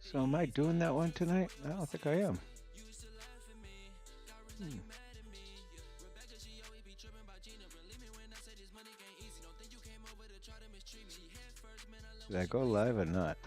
So am I doing that one tonight? I don't think I am. Did I go live or not?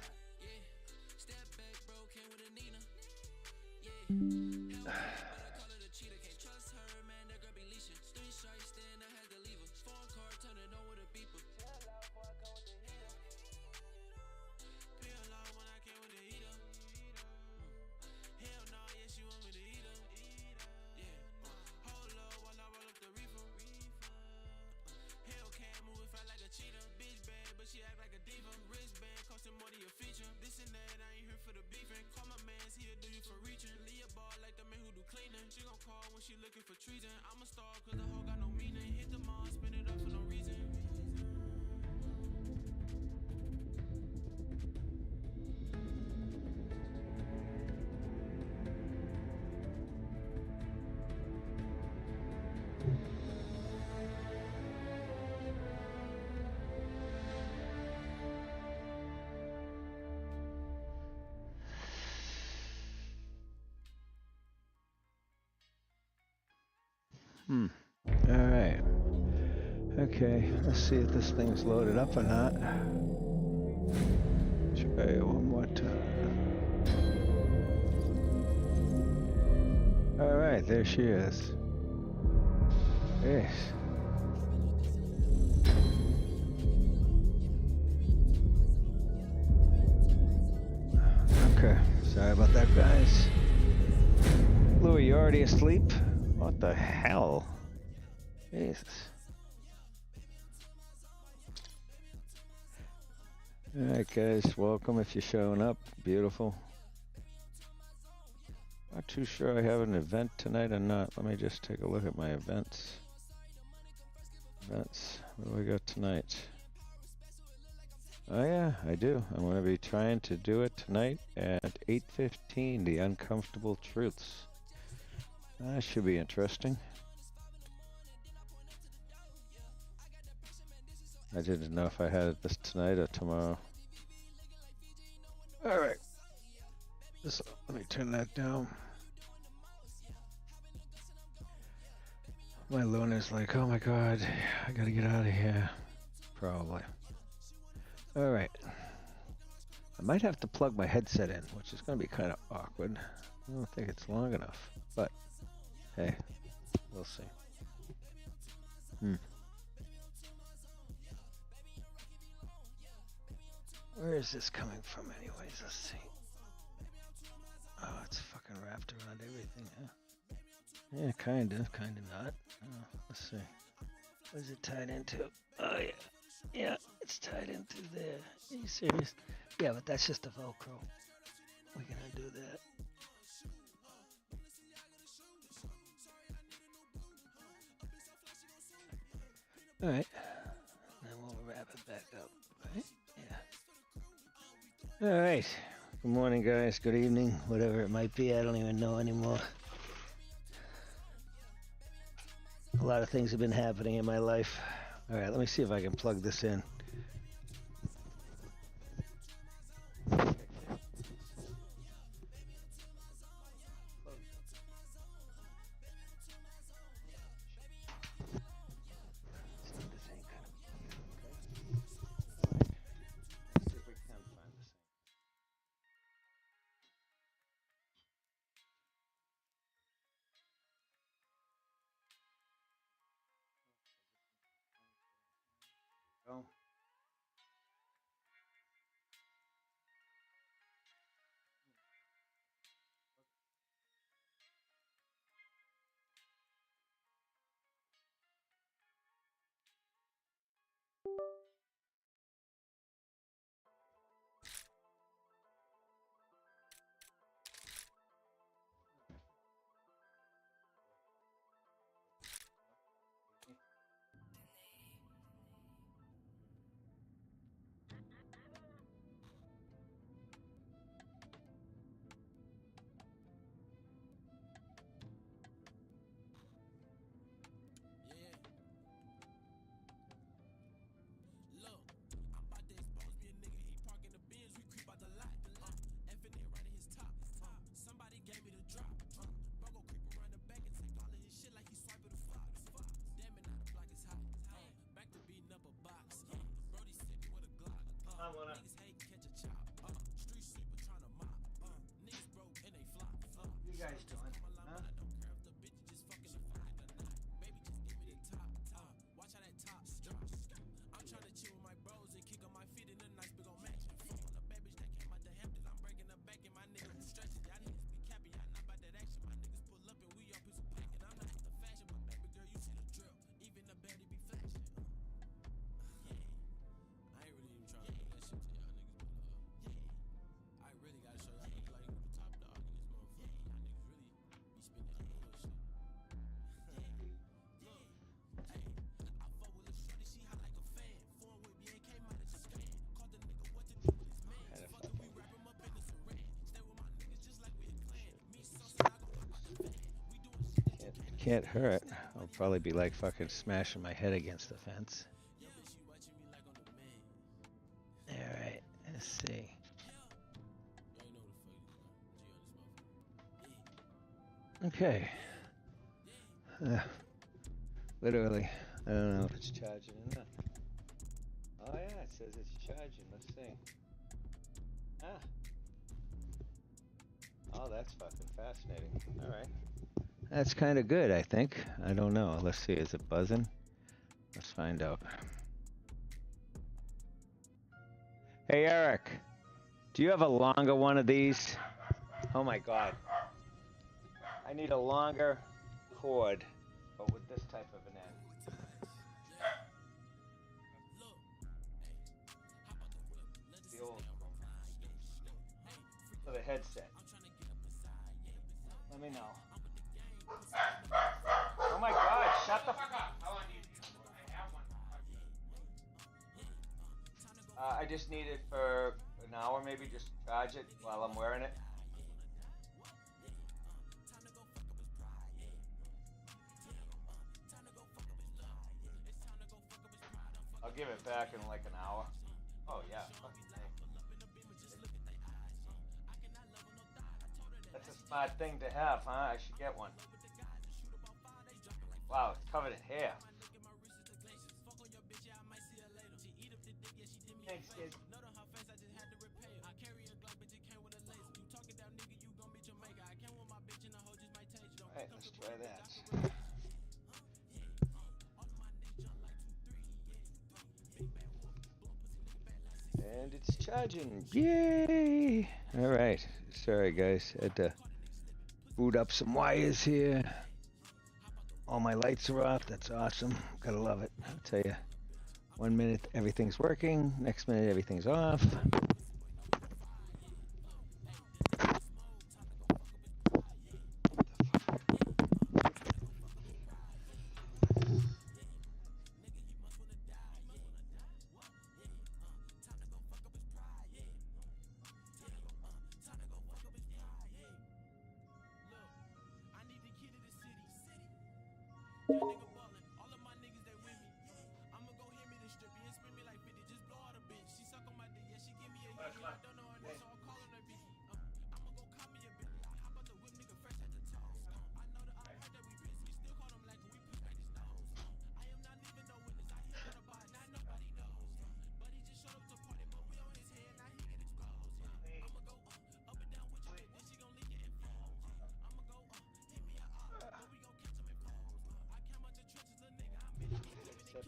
All right. Okay, let's see if this thing's loaded up or not. Try it one more time. All right, there she is. Yes. Okay, sorry about that, guys. Louie, you already asleep? What the hell? Jesus. Alright guys, welcome if you're showing up. Beautiful. Not too sure I have an event tonight or not. Let me just take a look at my events. What do we got tonight? Oh yeah, I do. I'm going to be trying to do it tonight at 8:15, The Uncomfortable Truths. That should be interesting. I didn't know if I had this tonight or tomorrow. All right. Let me turn that down. My Luna's like, oh my God, I gotta get out of here. Probably. All right. I might have to plug my headset in, which is gonna be kind of awkward. I don't think it's long enough, but hey, we'll see. Where is this coming from anyways? Let's see. Oh, it's fucking wrapped around everything, huh? Yeah, kinda not. Let's see. What is it tied into? Oh yeah. Yeah, it's tied into there. Are you serious? Yeah, but that's just a Velcro. We're gonna do that. Alright. Then we'll wrap it back up. Right? Yeah. Alright. Good morning, guys. Good evening. Whatever it might be. I don't even know anymore. A lot of things have been happening in my life. Alright, let me see if I can plug this in. can't hurt. I'll probably be like fucking smashing my head against the fence. Alright, let's see. Okay. Literally, I don't know if it's charging or not. Oh yeah, it says it's charging. Let's see. Ah. Oh, that's fucking fascinating. Alright. That's kind of good, I think. I don't know. Let's see. Is it buzzing? Let's find out. Hey, Eric. Do you have a longer one of these? Oh my god. I need a longer cord, but with this type of an end. The old for the headset. Let me know. Oh my god, shut the fuck up. How long do you need it for? I have one. I just need it for an hour maybe, just to charge it while I'm wearing it. I'll give it back in like an hour. Oh yeah, fucking thing. That's a smart thing to have, huh? I should get one. Wow, it's covered in hair. Thanks, kid. Alright, let's try that. And it's charging. Yay! Alright. Sorry guys. Had to boot up some wires here. All my lights are off. That's awesome. Gotta love it. I'll tell you. 1 minute everything's working. Next minute everything's off.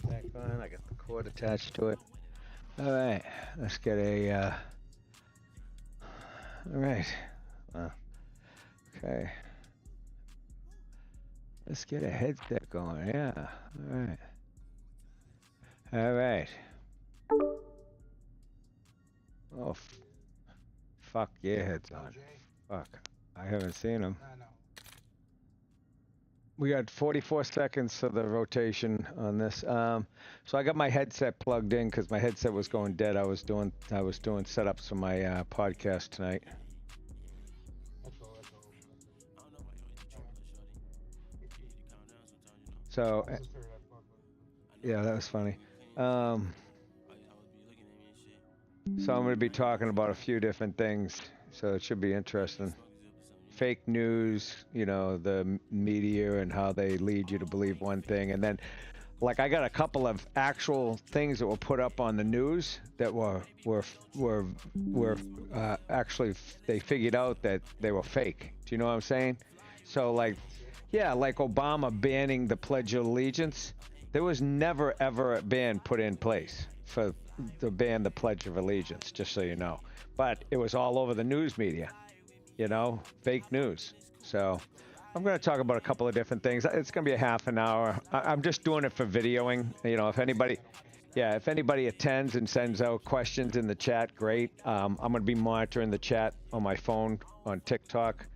Back on. I got the cord attached to it. All right, let's get a. All right. Okay. Let's get a headset going. Yeah. All right. All right. Oh, fuck yeah, heads on. Fuck. I haven't seen them. We got 44 seconds for the rotation on this. So I got my headset plugged in because my headset was going dead. I was doing setups for my podcast tonight. So yeah, that was funny. So I'm going to be talking about a few different things. So it should be interesting. Fake news, you know, the media and how they lead you to believe one thing, and then like I got a couple of actual things that were put up on the news that were actually they figured out that they were fake. Do you know what I'm saying? So like, yeah, like Obama banning the Pledge of Allegiance. There was never ever a ban put in place for to ban the Pledge of Allegiance, just so you know. But it was all over the news media. You know, fake news. So I'm going to talk about a couple of different things. It's going to be a half an hour. I'm just doing it for videoing. You know, if anybody attends and sends out questions in the chat, great. I'm going to be monitoring the chat on my phone on TikTok.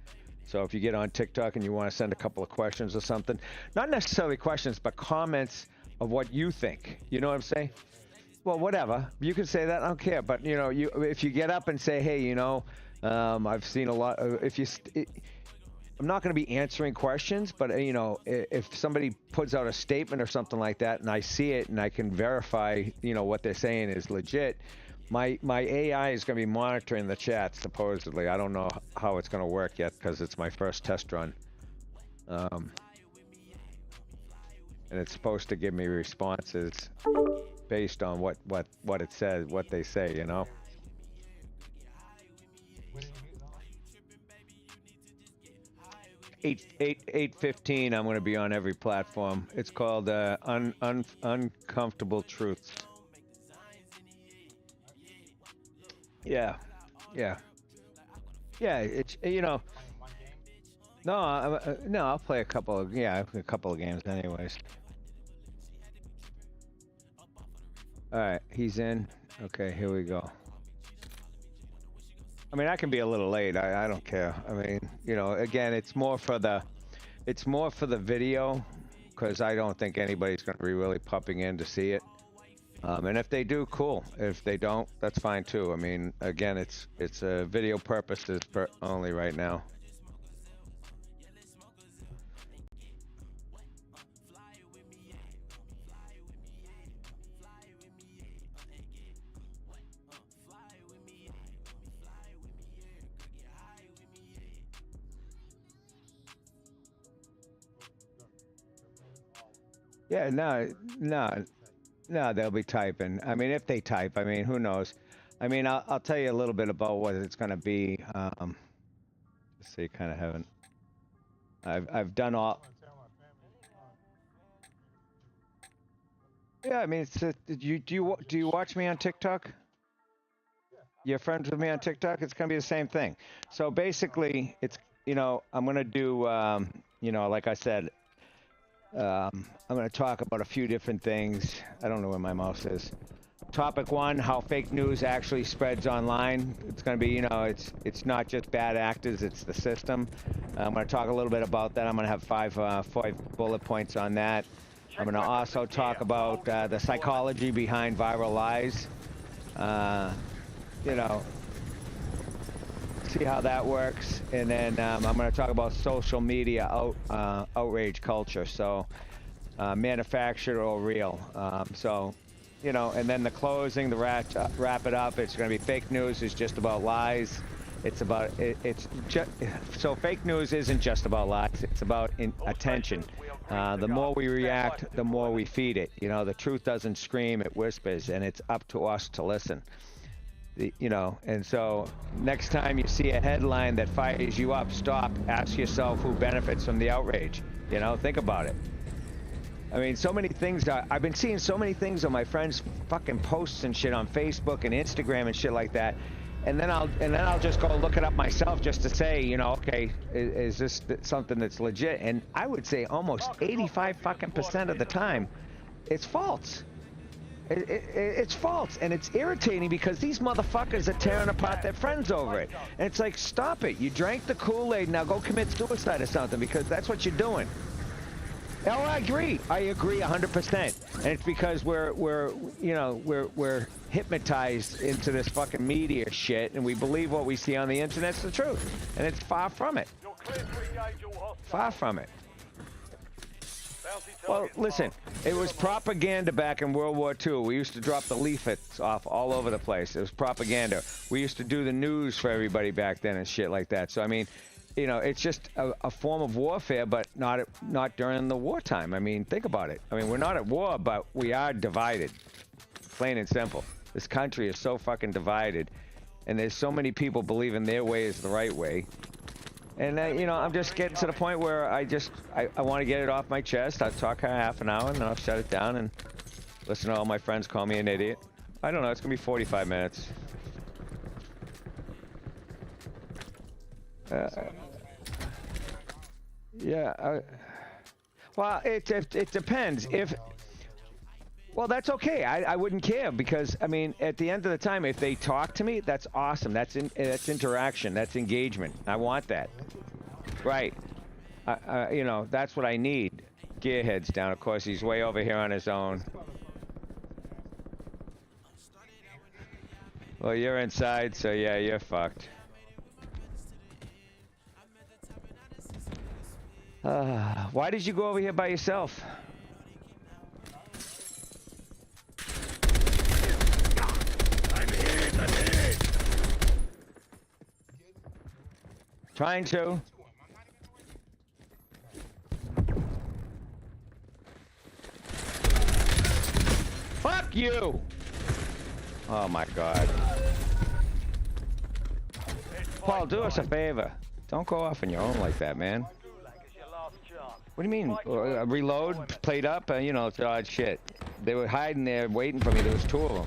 So if you get on TikTok and you want to send a couple of questions or something, not necessarily questions, but comments of what you think. You know what I'm saying? Well, whatever. You can say that. I don't care. But, you know, if you get up and say, hey, you know, I've seen a lot. I'm not going to be answering questions, but you know, if somebody puts out a statement or something like that, and I see it and I can verify, you know, what they're saying is legit, my AI is going to be monitoring the chat supposedly. I don't know how it's going to work yet because it's my first test run, and it's supposed to give me responses based on what it says, what they say, you know. 8:15. I'm going to be on every platform. It's called Uncomfortable Truths. Yeah, yeah, yeah. It's, you know. No, no. I'll play a couple of games anyways. All right, he's in. Okay, here we go. I mean, I can be a little late. I don't care. I mean, you know, again, it's more for the video, because I don't think anybody's going to be really popping in to see it. And if they do, cool. If they don't, that's fine too. I mean, again, it's video purposes only right now. Yeah, no, they'll be typing. I mean, if they type, I mean, who knows? I mean, I'll tell you a little bit about what it's going to be. Let's see, kind of haven't. I've done all. Yeah, I mean, do you watch me on TikTok? You're friends with me on TikTok? It's going to be the same thing. So basically, it's, you know, I'm going to do, you know, like I said, I'm going to talk about a few different things. I don't know where my mouse is. Topic 1, how fake news actually spreads online. It's going to be, you know, it's not just bad actors, it's the system. I'm going to talk a little bit about that. I'm going to have five bullet points on that. I'm going to also talk about the psychology behind viral lies. You know, see how that works, and then I'm going to talk about social media outrage culture, so manufactured or real. So, you know, and then the closing, the wrap it up. It's going to be fake news is just about lies. It's about so fake news isn't just about lies. It's about attention. The more we react, the more we feed it. You know, the truth doesn't scream; it whispers, and it's up to us to listen. You know, and so next time you see a headline that fires you up, stop, ask yourself who benefits from the outrage. You know, think about it. I mean, so many things. I've been seeing so many things on my friends' fucking posts and shit on Facebook and Instagram and shit like that, and then I'll just go look it up myself just to say, you know, okay, is this something that's legit? And I would say almost 85% of the time, it's false. It's false, and it's irritating because these motherfuckers are tearing apart their friends over it. And it's like, stop it. You drank the Kool-Aid, now go commit suicide or something, because that's what you're doing. Oh, I agree 100%. And it's because we're hypnotized into this fucking media shit, and we believe what we see on the internet's the truth. And it's far from it. Far from it. Well, listen, it was propaganda back in World War II. We used to drop the leaflets off all over the place. It was propaganda. We used to do the news for everybody back then and shit like that. So, I mean, you know, it's just a form of warfare, but not during the wartime. I mean, think about it. I mean, we're not at war, but we are divided. Plain and simple. This country is so fucking divided, and there's so many people believing their way is the right way. And, you know, I'm just getting to the point where I want to get it off my chest. I'll talk half an hour, and then I'll shut it down and listen to all my friends call me an idiot. I don't know. It's going to be 45 minutes. Yeah. Well, it depends. Well, that's okay. I wouldn't care because, I mean, at the end of the time, if they talk to me, that's awesome. That's interaction. That's engagement. I want that. Right. You know, that's what I need. Gearhead's down. Of course, he's way over here on his own. Well, you're inside, so yeah, you're fucked. Why did you go over here by yourself? I'm hit. Trying to. Fuck you! Oh my god. Paul, do us a favor. Don't go off on your own like that, man. What do you mean? Reload, played up? You know, it's odd shit. They were hiding there waiting for me. There was 2 of them.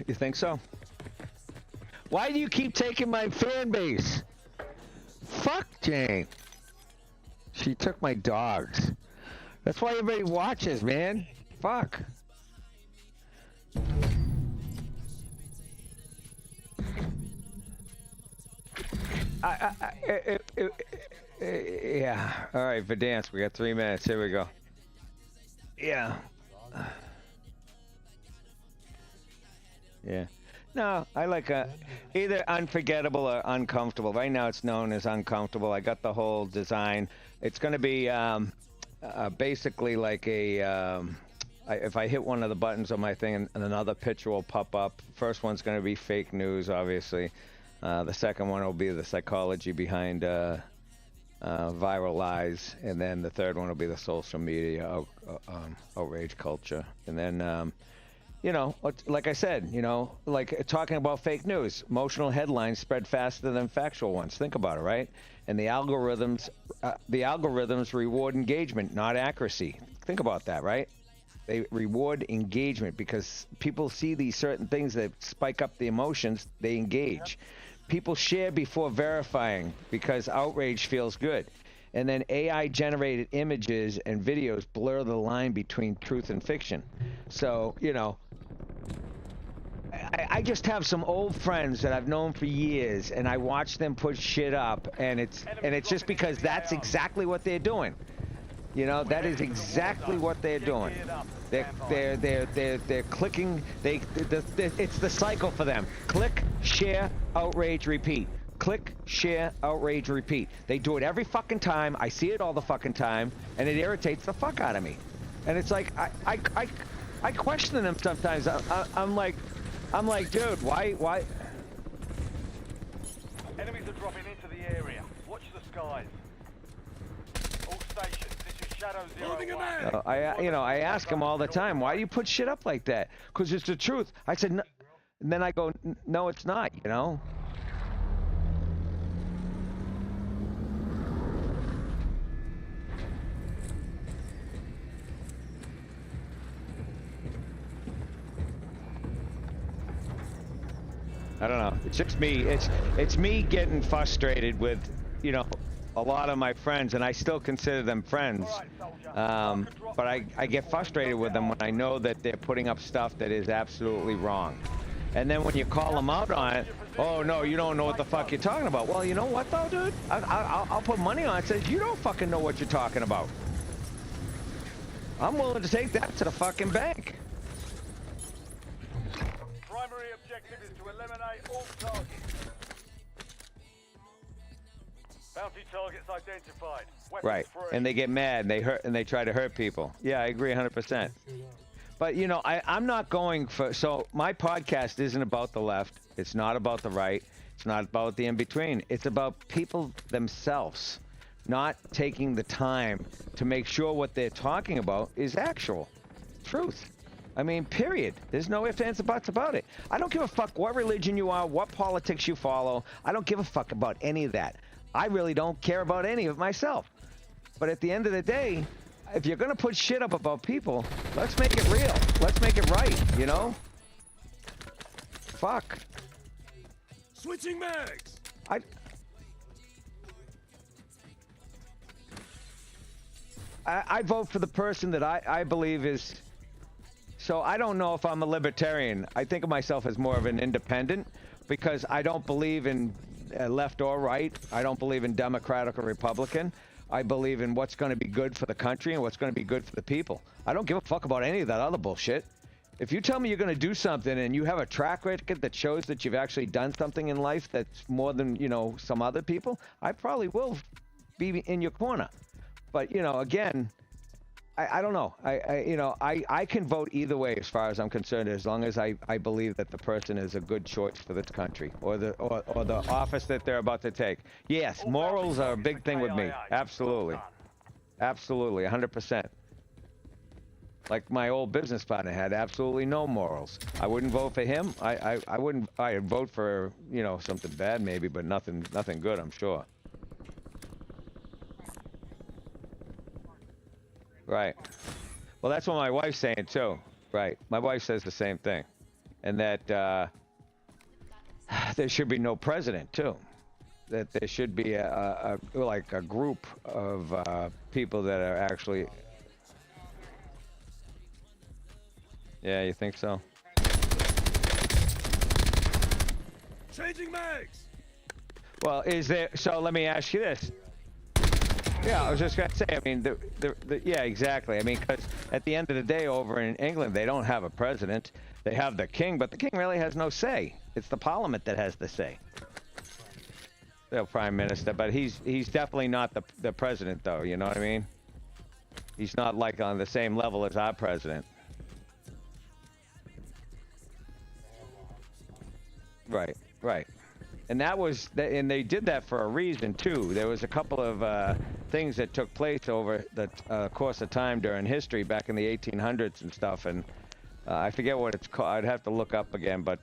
You think so? Why do you keep taking my fan base? Fuck Jane. She took my dogs. That's why everybody watches, man. Fuck. Yeah. All right, Verdance, we got 3 minutes. Here we go. Yeah. Yeah. No, I like either unforgettable or uncomfortable. Right now it's known as uncomfortable. I got the whole design. It's going to be basically like a... if I hit one of the buttons on my thing and another picture will pop up. First one's going to be fake news, obviously. The second one will be the psychology behind viral lies. And then the third one will be the social media outrage culture. And then... you know, like I said, you know, like talking about fake news, emotional headlines spread faster than factual ones. Think about it, right? And the algorithms reward engagement, not accuracy. Think about that, right? They reward engagement because people see these certain things that spike up the emotions. They engage. People share before verifying because outrage feels good. And then AI-generated images and videos blur the line between truth and fiction. So, you know, I just have some old friends that I've known for years, and I watch them put shit up, and it's just because that's exactly what they're doing. You know, that is exactly what they're doing. They're clicking. It's the cycle for them. Click, share, outrage, repeat. Click, share, outrage, repeat. They do it every fucking time. I see it all the fucking time, and it irritates the fuck out of me. And it's like I question them sometimes. I'm like, dude, why? Enemies are dropping into the area. Watch the skies. All stations, this is Shadow 01. I ask them all the time, why do you put shit up like that? Because it's the truth. I said, no, and then I go, no, it's not, you know? I don't know. It's just me. It's me getting frustrated with, you know, a lot of my friends, and I still consider them friends. But I get frustrated with them when I know that they're putting up stuff that is absolutely wrong. And then when you call them out on it, oh no, you don't know what the fuck you're talking about. Well, you know what though, dude? I'll put money on it. Says you don't fucking know what you're talking about. I'm willing to take that to the fucking bank. Primary objective is to eliminate all targets. Bounty targets identified. Weapons Right, free. and they get mad, and they hurt, and they try to hurt people. Yeah, I agree 100%. But you know, I'm not going for. So my podcast isn't about the left. It's not about the right. It's not about the in between. It's about people themselves not taking the time to make sure what they're talking about is actual truth. I mean, period. There's no ifs, ands, or buts about it. I don't give a fuck what religion you are, what politics you follow. I don't give a fuck about any of that. I really don't care about any of it myself. But at the end of the day, if you're going to put shit up about people, let's make it real. Let's make it right, you know? Fuck. Switching mags. I vote for the person that I believe is... So I don't know if I'm a libertarian. I think of myself as more of an independent because I don't believe in left or right. I don't believe in Democratic or Republican. I believe in what's going to be good for the country and what's going to be good for the people. I don't give a fuck about any of that other bullshit. If you tell me you're going to do something and you have a track record that shows that you've actually done something in life that's more than, you know, some other people, I probably will be in your corner. But, you know, again, I don't know. I can vote either way as far as I'm concerned, as long as I believe that the person is a good choice for this country or the office that they're about to take. Yes, morals are a big thing with me. Absolutely. Absolutely, 100%. Like my old business partner had absolutely no morals. I wouldn't vote for him. I'd vote for, you know, something bad maybe, but nothing good, I'm sure. Right. Well, that's what my wife's saying too. Right. My wife says the same thing, and that there should be no president too. That there should be like a group of people that are actually. Yeah, you think so? Changing mags. Well, is there? So let me ask you this. Yeah, I was just gonna say. I mean, yeah, exactly. I mean, because at the end of the day, over in England, they don't have a president. They have the king, but the king really has no say. It's the parliament that has the say. The prime minister, but he's definitely not the president, though. You know what I mean? He's not like on the same level as our president. Right, right. And that was, and they did that for a reason too. There was a couple of things that took place over the course of time during history, back in the 1800s and stuff. And I forget what it's called. I'd have to look up again. But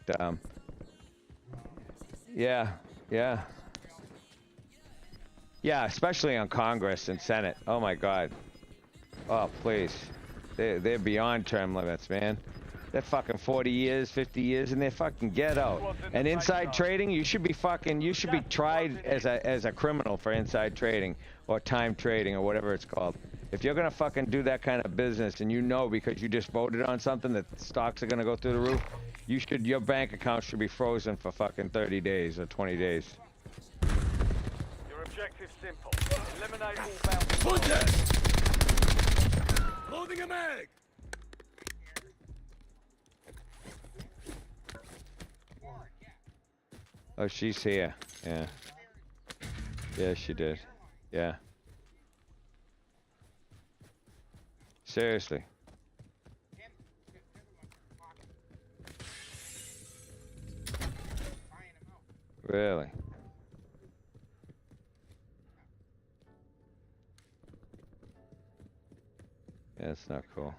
yeah, yeah, yeah. Especially on Congress and Senate. Oh my God. Oh please, they're beyond term limits, man. They're fucking 40 years, 50 years, and they're fucking get out. And inside trading, you should be tried as a criminal for inside trading or time trading or whatever it's called. If you're gonna fucking do that kind of business and you know because you just voted on something that stocks are gonna go through the roof, your bank account should be frozen for fucking 30 days or 20 days. Your objective's simple. Eliminate all bounty. Contact. Loading a mag. Oh, she's here. Yeah. Yeah, she did. Yeah. Seriously. Really? Yeah, that's not cool.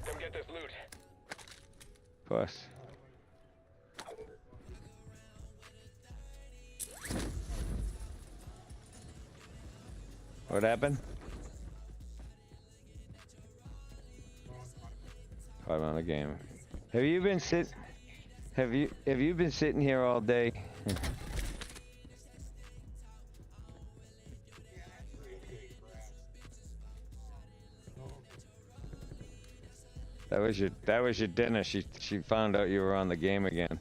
Come get this loot. Of course. What happened? Caught on the game. Have you been sitting here all day? That was your dinner. She found out you were on the game again.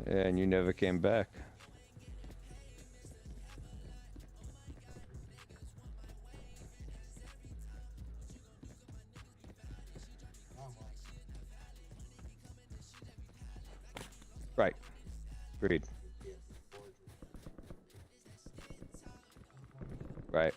Yeah, and you never came back. Right. Agreed. Right.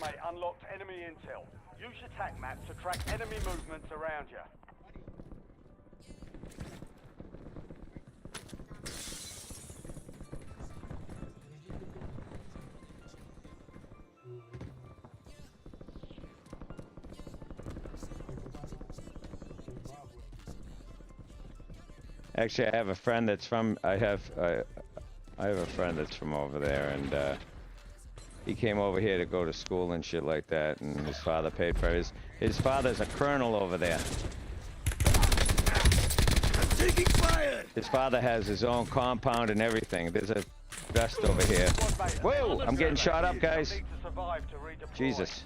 mate unlocked enemy intel. Use your TAC map to track enemy movements around you. Actually, I have a friend that's from. I have a friend that's from over there, and he came over here to go to school and shit like that. And his father paid for his father's a colonel over there. Taking fire! His father has his own compound and everything. There's a vest over here. Whoa! I'm getting shot up, guys. Need to survive to redeploy. Jesus.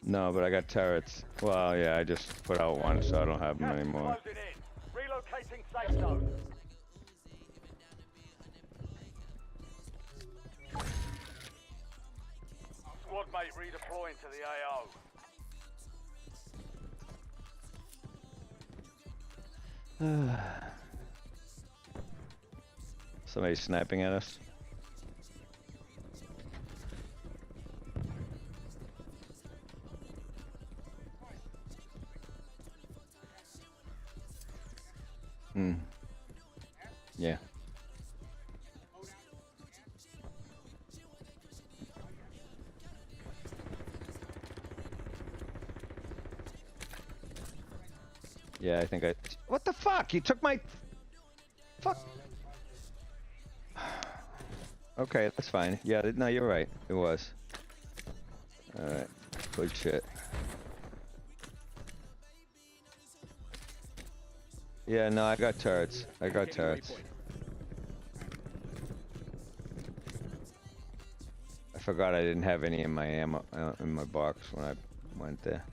No, but I got turrets. Well, yeah, I just put out one, so I don't have them anymore. Closing in. Relocating safe zone. Squad mate redeploying to the AO. Somebody's sniping at us. Yeah. Yeah, I think I... What the fuck? You took my... Fuck. Okay, that's fine. Yeah, no, you're right. It was. Alright. Good shit. Yeah, no, I got turrets. I got turrets. I forgot I didn't have any in my ammo in my box when I went there.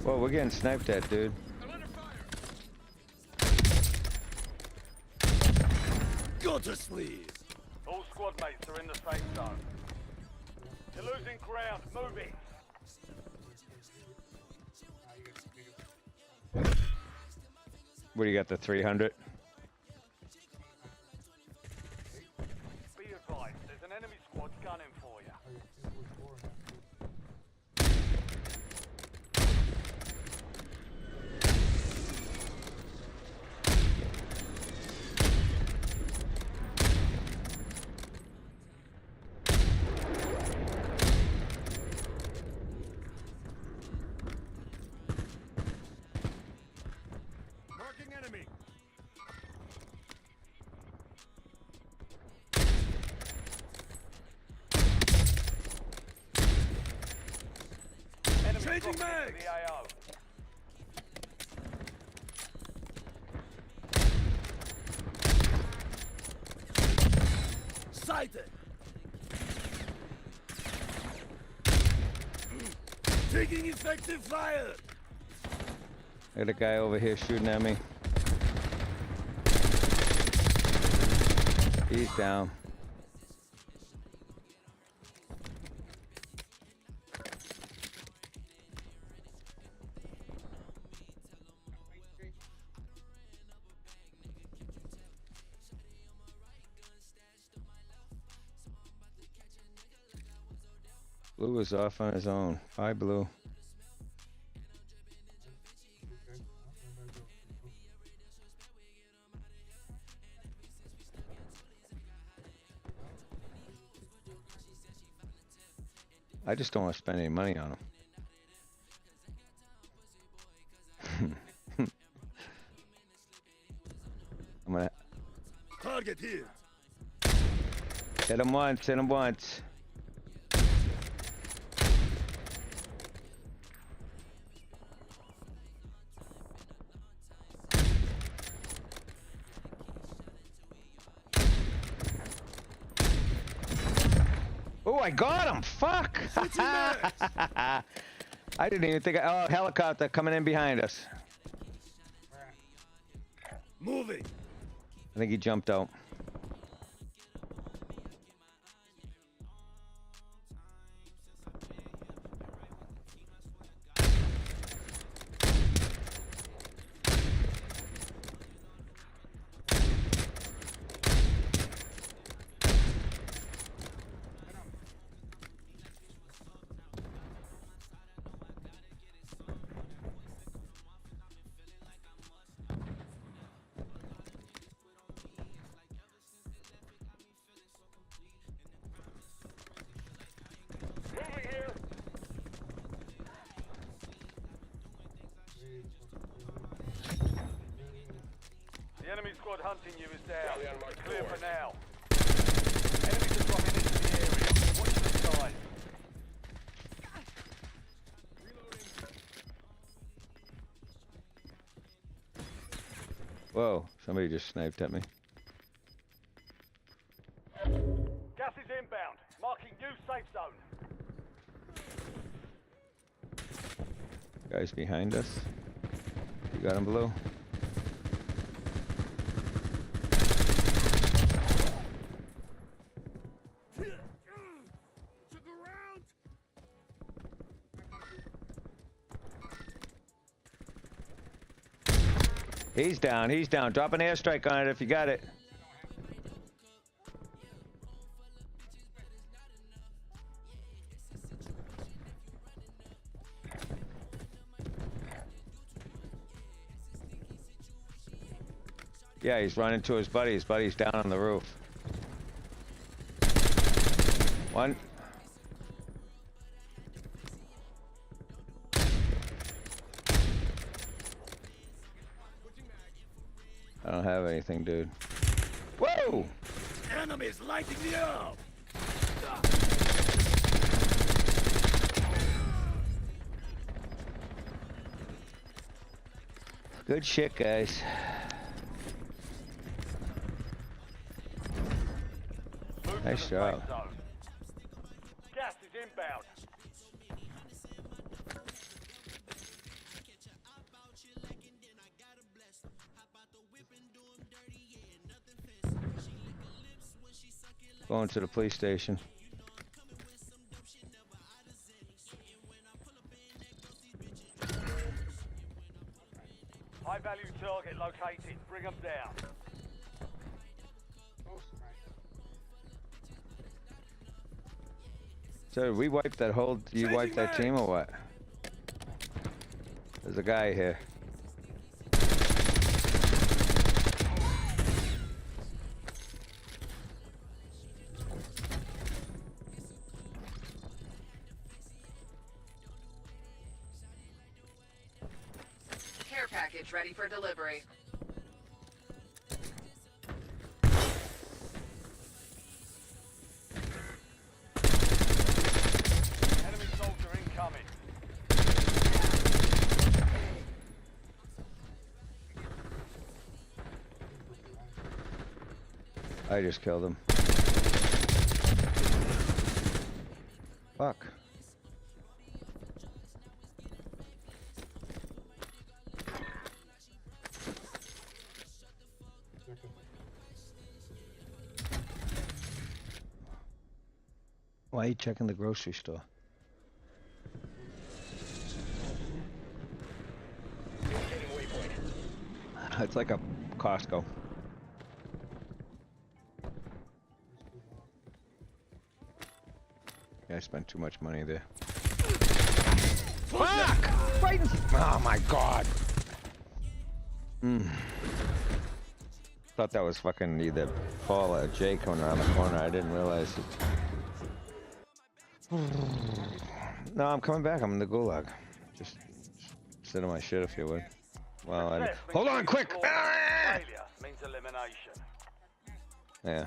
Whoa, we're getting sniped at, dude. Go to sleep! All squad mates are in the safe zone. You're losing ground. Move it. What do you got, the 300? Be advised, there's an enemy squad gunning for you. Marking enemy! Enemy Changing dropping into mags! the AO. Sighted! Taking effective fire! I got a guy over here shooting at me. He's down. Blue is off on his own. Bye, Blue. I just don't want to spend any money on him. I'm gonna Target here! hit him once, hit him once. Oh, I got him! Fuck! I didn't even think. Oh, helicopter coming in behind us. Moving. I think he jumped out. Moving here. The enemy squad hunting you is down. You're clear for now. Enemies are dropping into the area. Watch the skies. Whoa! Somebody just sniped at me. Gas is inbound. Marking new safe zone. Guys behind us. You got him, Blue? Took a round. He's down. He's down. Drop an airstrike on it if you got it. Yeah, he's running to his buddy. His buddy's down on the roof. One. I don't have anything, dude. Whoa! Enemies lighting me up. Good shit, guys. Move Nice to the job. safe zone. Gas is inbound. Going to the police station. High value target located. Bring them down. So we wiped that whole. You Changing wiped that mag. team or what? There's a guy here. Care package ready for delivery. Enemy soldier incoming. I just killed him. Fuck. Why are you checking the grocery store? It's like a Costco. Yeah, I spent too much money there. Fuck! Right in... Oh my god! Thought that was fucking either Paul or Jay coming around the corner. I didn't realize it. No, I'm coming back. I'm in the gulag. Just sit on my shit if you would. Well, Success means hold on, quick! victory. Failure means elimination. Yeah.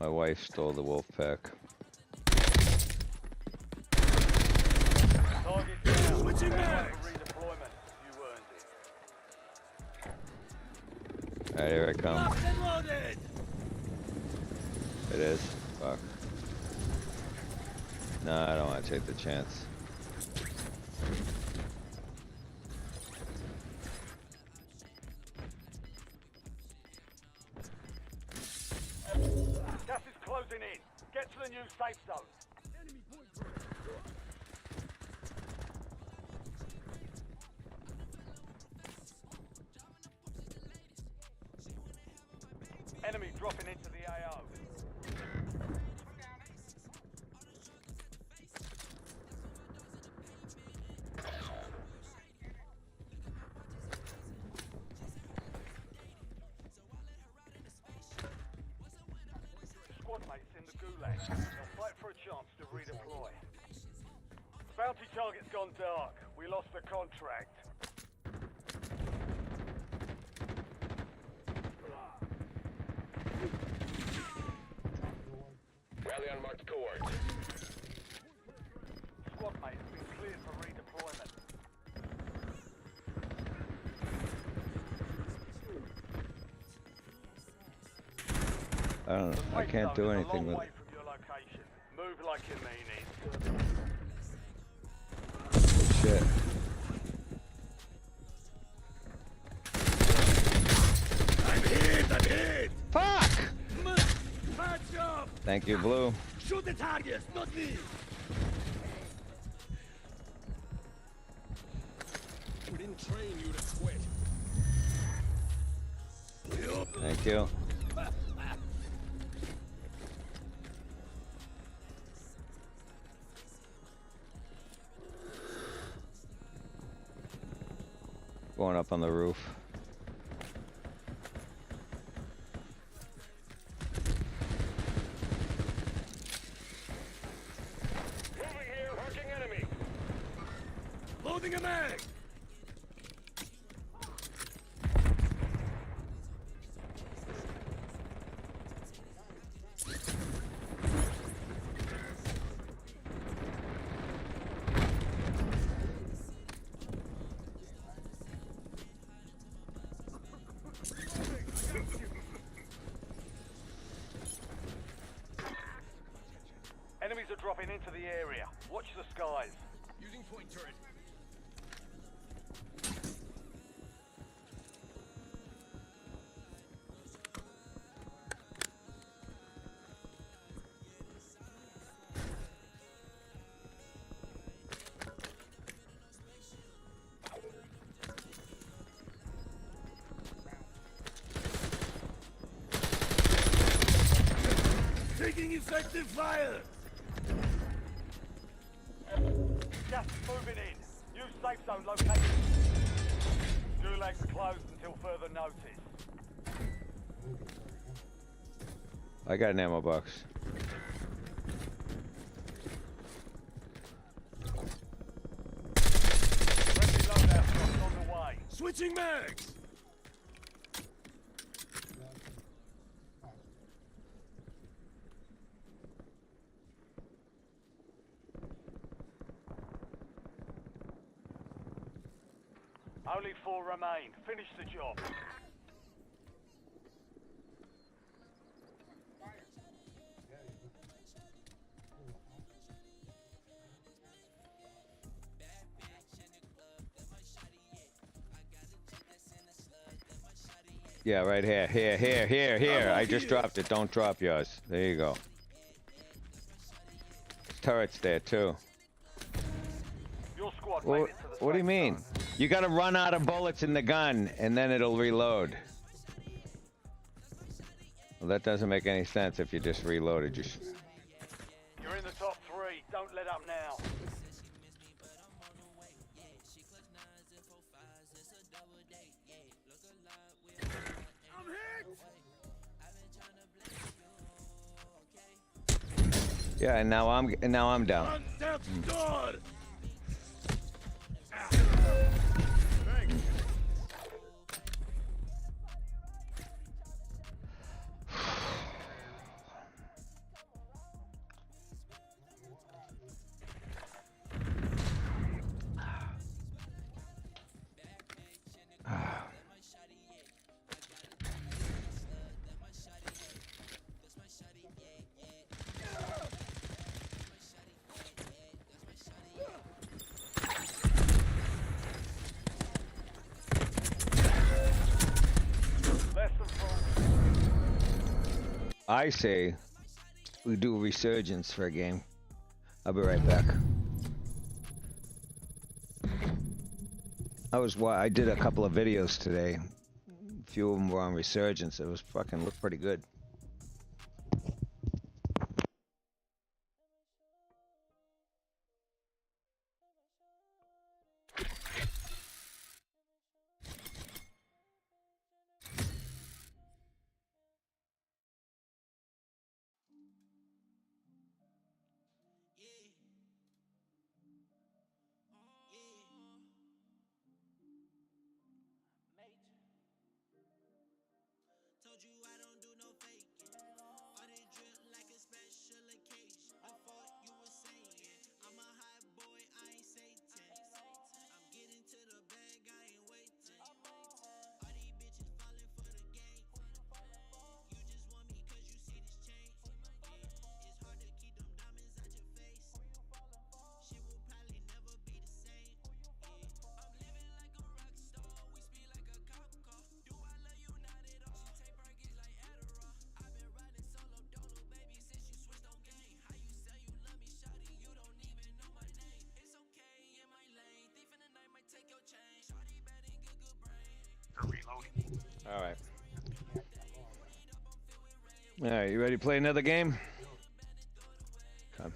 My wife stole the wolf pack. Target down. Switching Stand by mags. for redeployment. You earned it. Alright, here I come. Locked and loaded! It is. Fuck. No, I don't want to take the chance. Gas is closing in. Get to the new safe zone. Enemy dropping into the AO. Squad mates in the gulag. They'll fight for a chance to redeploy. Bounty target's gone dark. We lost the contract. Rally on marked cohort. Squad mate has been cleared for redeployment. I don't know. I Safe can't zone do is a anything long with way it. from your location. Move like you mean it. Shit. I'm hit! I'm hit! Fuck! Patch up! Thank you, Blue. Shoot the targets, not me! We didn't train you to quit. Thank you. Going up on the roof. Moving here, marking enemy. Loading a mag! Enemies are dropping into the area. Watch the skies. Using point turret. Taking effective fire! Gas is moving in. New safe zone located. Gulag's closed until further notice. I got an ammo box. Friendly loadout drops on the way. Switching mags! Only 4 remain. Finish the job. Yeah, right here. Here. I just dropped it. Don't drop yours. There you go. Turrets there, too. Your squad made it to the What do you safe mean? zone. You gotta run out of bullets in the gun, and then it'll reload. Well, that doesn't make any sense if you just reloaded. You're in the top 3. Don't let up now. I'm hit! Yeah, and now I'm down. On death's door! I say we do a resurgence for a game. I'll be right back. I did a couple of videos today. A few of them were on resurgence. It was fucking looked pretty good. All right. All right, you ready to play another game? Come.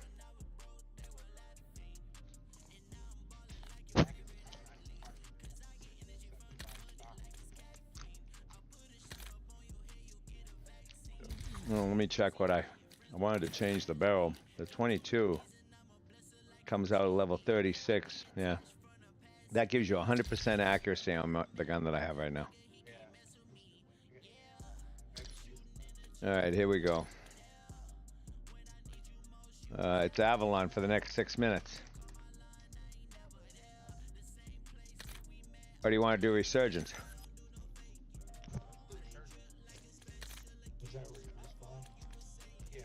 Well, let me check what I wanted to change the barrel. The 22 comes out at level 36. Yeah. That gives you 100% accuracy on the gun that I have right now. All right, here we go. It's Avalon for the next 6 minutes. Or do you want to do Resurgence? Is that where you respond? Yeah.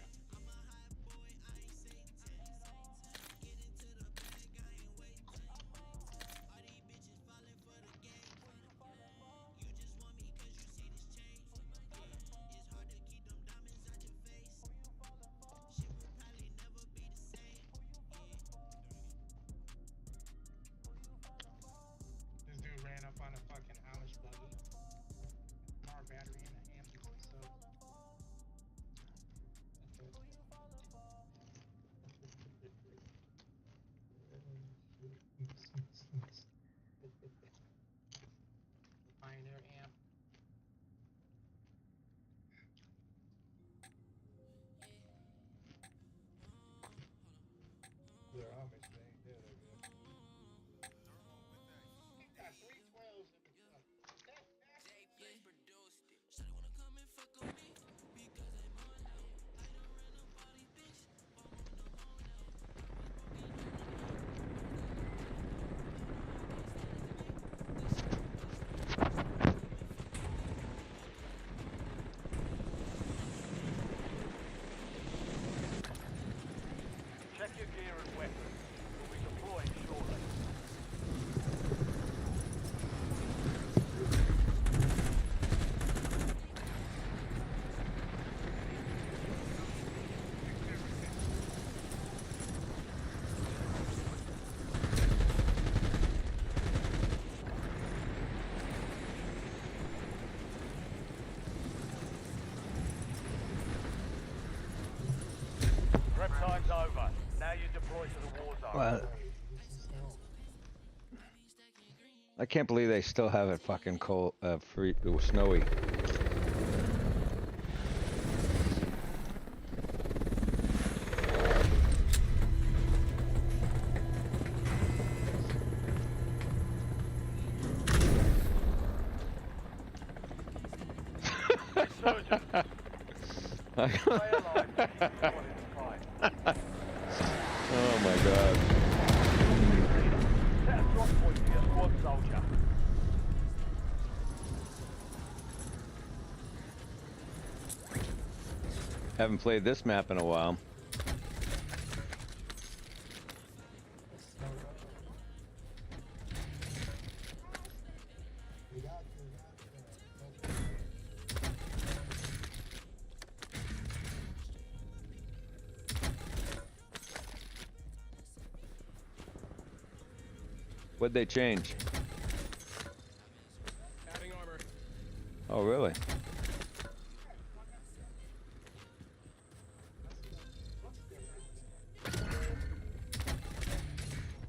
This dude ran up on a fucking Amish buggy. Car battery and an ambulance. So. Pioneer amp. They're Amish, they ain't dead, I guess. He got 312s in the truck. Check your gear and weapons. We'll be deploying shortly. Prep time's over. Now you deploy to the war zone. Well, I can't believe they still have it fucking cold, free, snowy. Resurgence. Stay alive. Everyone is fine. Oh my god. Set a drop point for your squad soldier. Haven't played this map in a while. What'd they change? Adding armor. Oh, really?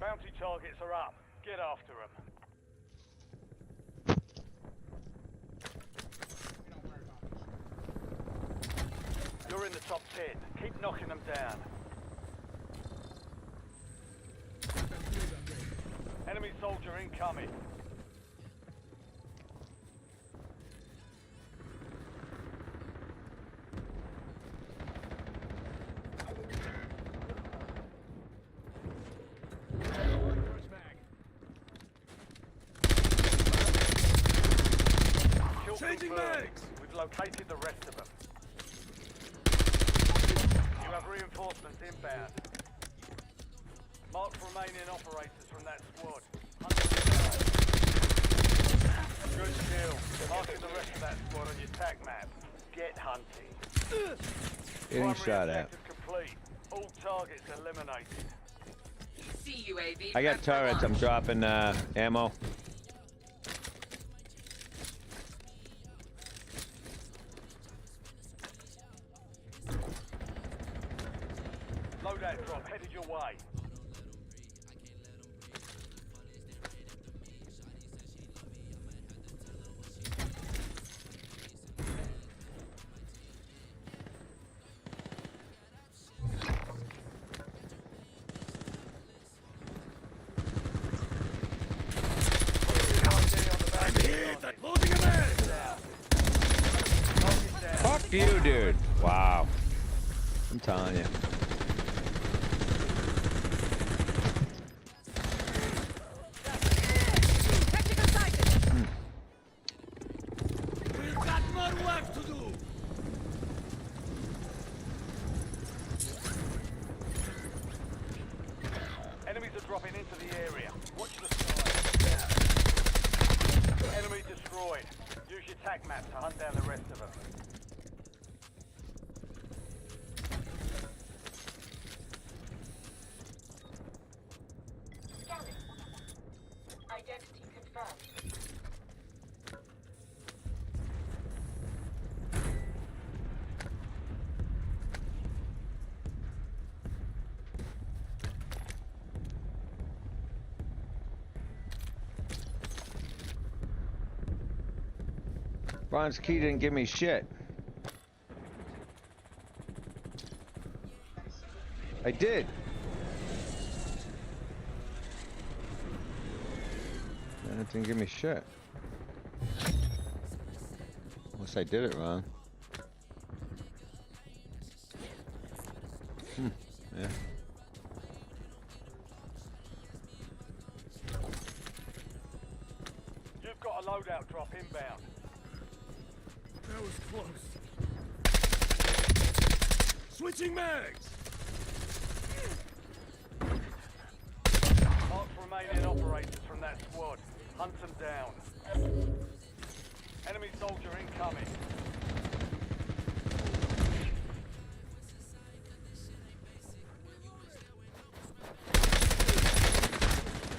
Bounty targets are up. Get after them. We don't worry about this. You're in the top 10. Keep knocking them down. Enemy soldier incoming. First mag. Kill Changing confirmed. mags. We've located the rest of them. You have reinforcements inbound. Mark remaining operators from that squad. Hunt them down. Good kill. Marking the rest of that squad on your tac map. Get hunting. Getting Primary shot at. objective complete. All targets eliminated. EC UAV. I got prep for turrets. I'm launch. dropping ammo. Loadout drop headed your way. I'm hit. Loading a mag. Fuck you, dude. Wow. I'm telling you. Tactical sighted. We've got more work to do. Enemies are dropping into the area. Watch the sky. Enemy destroyed. Use your tac map to hunt down the rest of them. Identity confirmed. Ron's key didn't give me shit. I did. And it didn't give me shit. Unless I did it wrong. Yeah. You've got a loadout drop inbound. That was close. Switching mags. Mark remaining operators from that squad. Hunt them down. Enemy soldier incoming.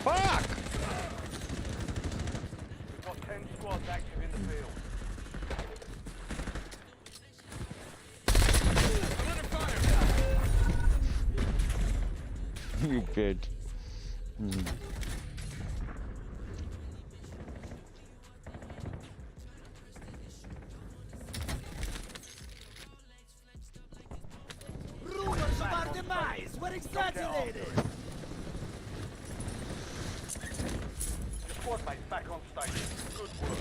Fuck! We've got 10 squads active in the field. I'm under fire. You bitch. Rumors of our demise were exaggerated. Your squad mate's back on station. Good work.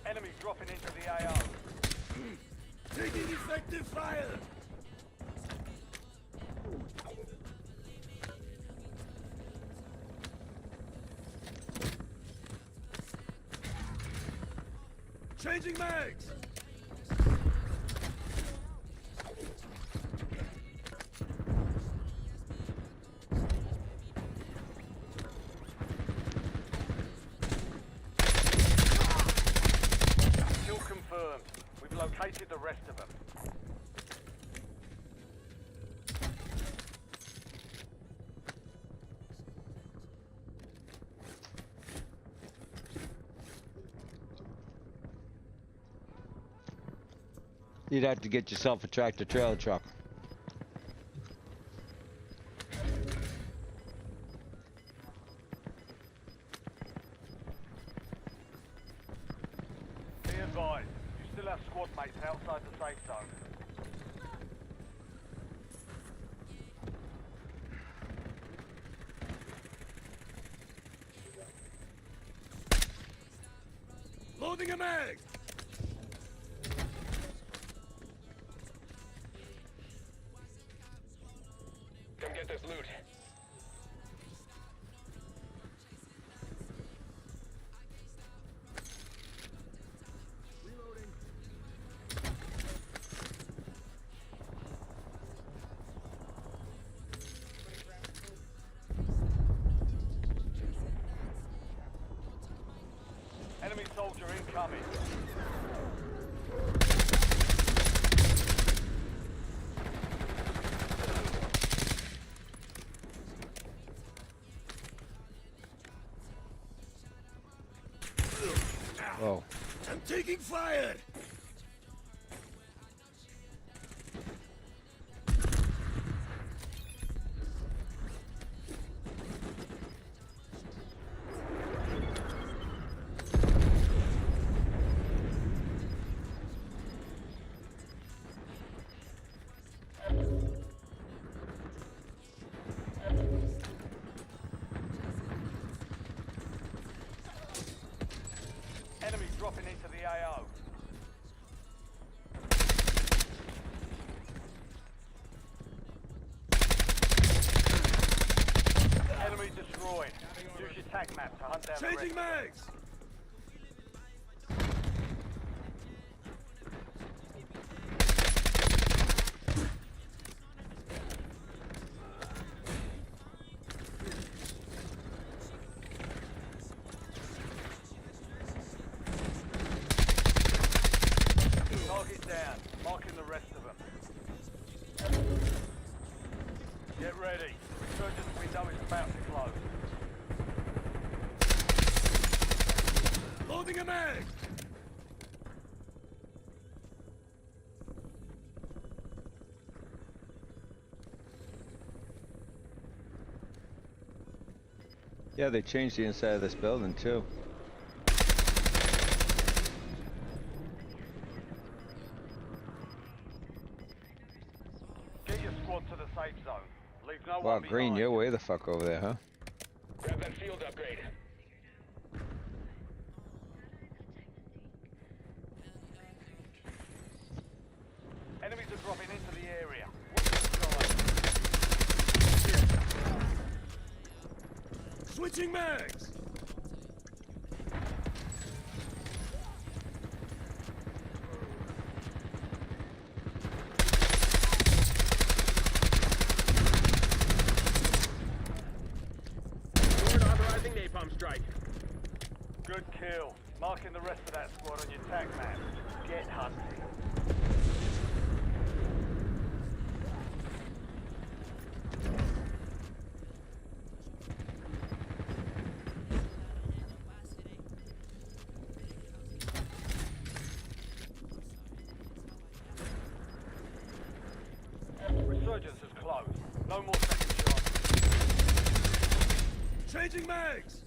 Enemy dropping into the AO. Taking effective fire. Changing mags. Kill confirmed. We've located the rest of them. You'd have to get yourself a tractor trailer truck. Be advised, you still have squad mates outside the safe zone. Loading a mag! Come get this loot. Enemy soldier incoming. Whoa. I'm taking fire! Enemy dropping into the AO. Enemy destroyed. Use your tag map to hunt down the Changing rest. mags! Target down. Marking the rest of them. Get ready. Resurgence window is about to close. Loading a mag! Yeah, they changed the inside of this building too. Get your squad to the safe zone. Leave no Wow, one Green, behind. you're way the fuck over there, huh? Grab that field upgrade. Enemies are dropping into the area. Watch the sky. Switching mags! Lord authorizing napalm strike. Good kill. Marking the rest of that squad on your tag map. Get hunting. Resurgence is closed. No more second shots. Changing mags!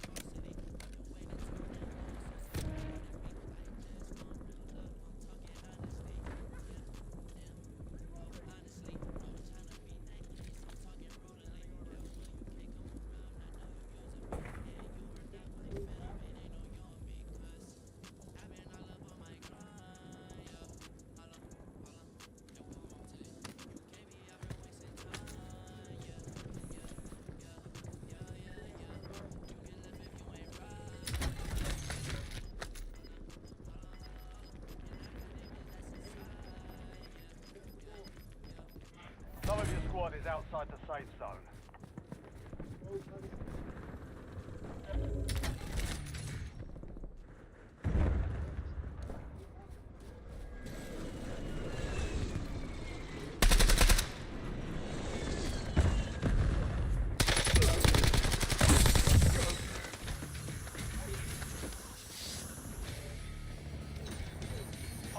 Some of your squad is outside the safe zone.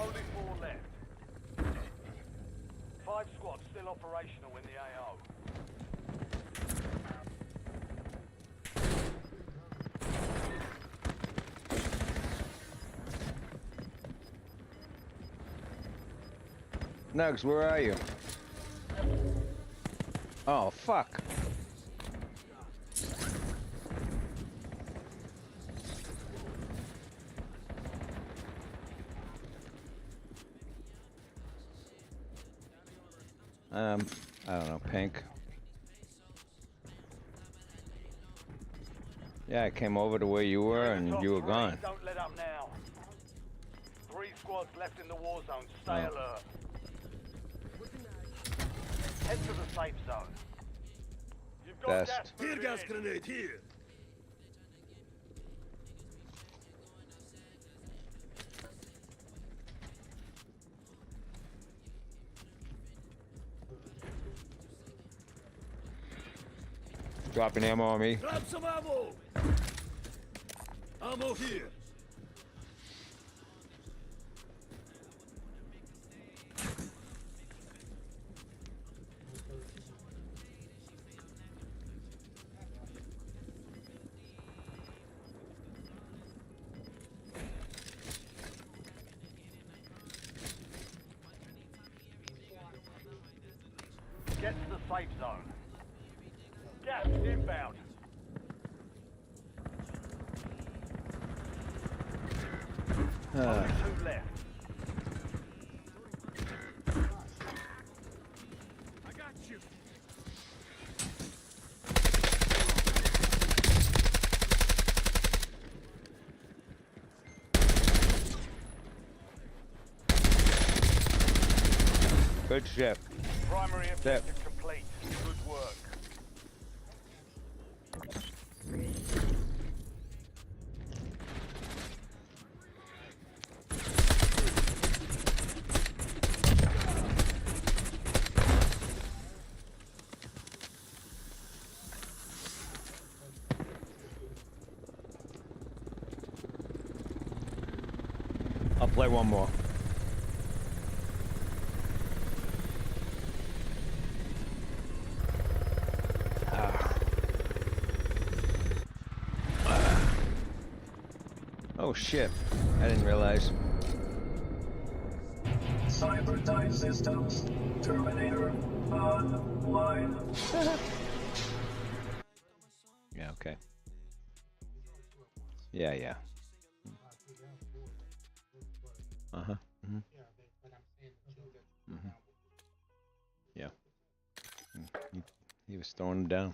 Only 4 left. operational in the AO. Nugs, where are you? Oh, fuck. I don't know, Pink. Yeah, I came over to where you were and Top you were three, gone. Don't let up now. 3 squads left in the war zone. Stay Oh. alert. Head to the safe zone. You've got Best. gas Tear moving gas in. grenade here. Dropping ammo on me. Grab some ammo. Ammo here. Get to the safe zone. Gas inbound. Only 2 left. I got you. Good shit. Primary objective complete. Good work. I'll play one more. Oh shit, I didn't realize. Cyber dive systems. Terminator online. Yeah, okay. Yeah, yeah. Uh-huh. Mm-hmm. Mm-hmm. Yeah. He was throwing them down.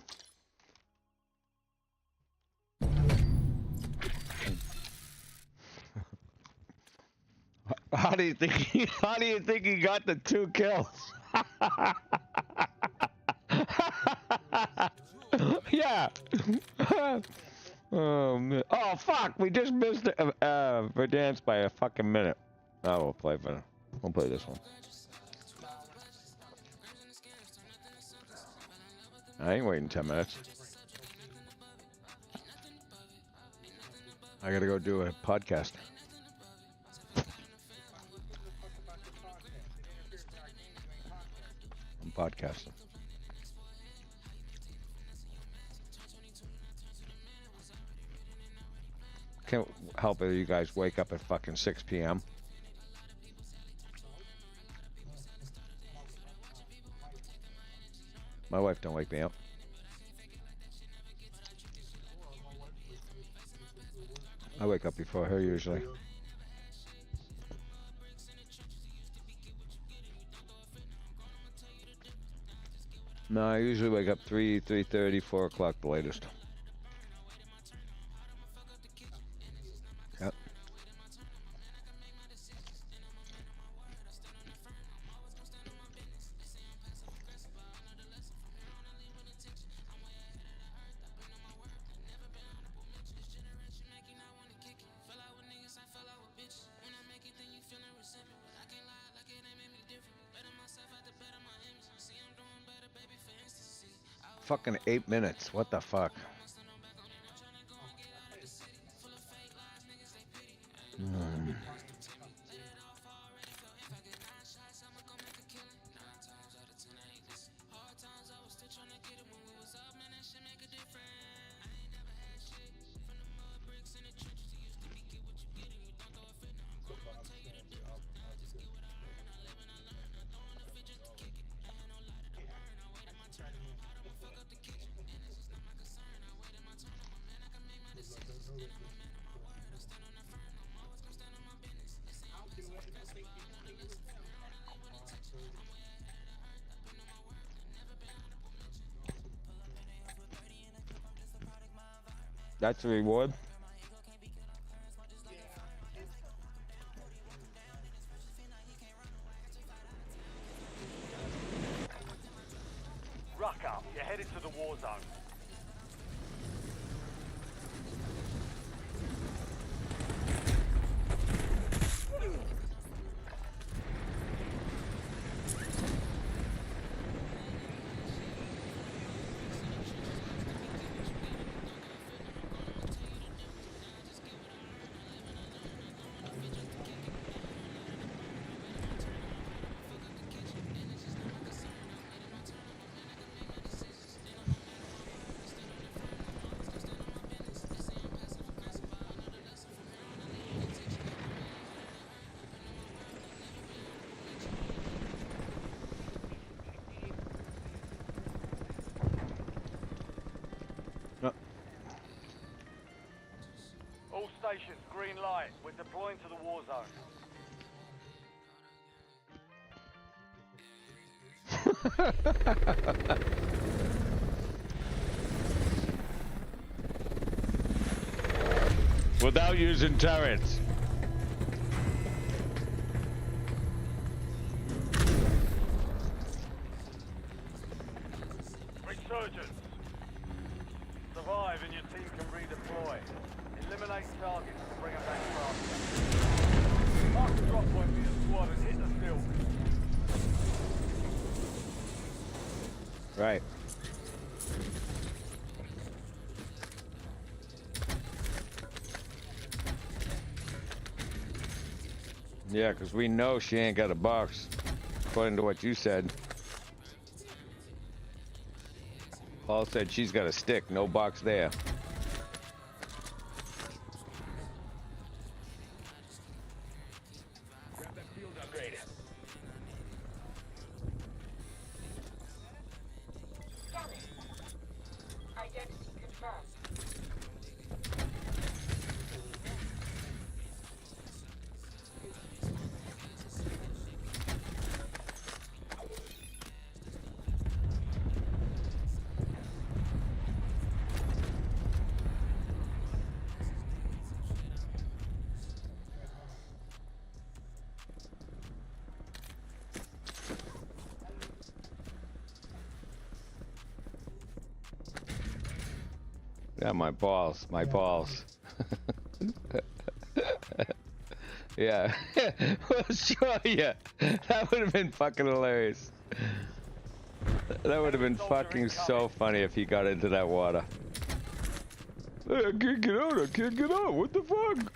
How do you think he got the 2 kills? Yeah. Oh man. Oh fuck, we just missed Verdansk by a fucking minute. Oh, we'll play this one. I ain't waiting 10 minutes. I gotta go do a podcast. I'm podcasting. Can't help it, you guys wake up at fucking 6 p.m. My wife don't wake me up. I wake up before her usually. No, I usually wake up 3:30, 4 o'clock the latest. Yep. Fucking 8 minutes. What the fuck? That's a reward. Ruck up. You're headed to the war zone. All stations, green light. We're deploying to the war zone. Without using turrets. Resurgence. Survive and your team can redeploy. Eliminate targets to bring them back faster. Mark the drop point for your squad and hit the field. Right. Yeah, because we know she ain't got a box, according to what you said. Paul said she's got a stick, no box there. Grab that field upgrade. Identity confirmed. Yeah, my balls, my balls. Yeah, we'll show you. That would have been fucking hilarious. That would have been fucking so funny if he got into that water. Hey, I can't get out, I can't get out, what the fuck?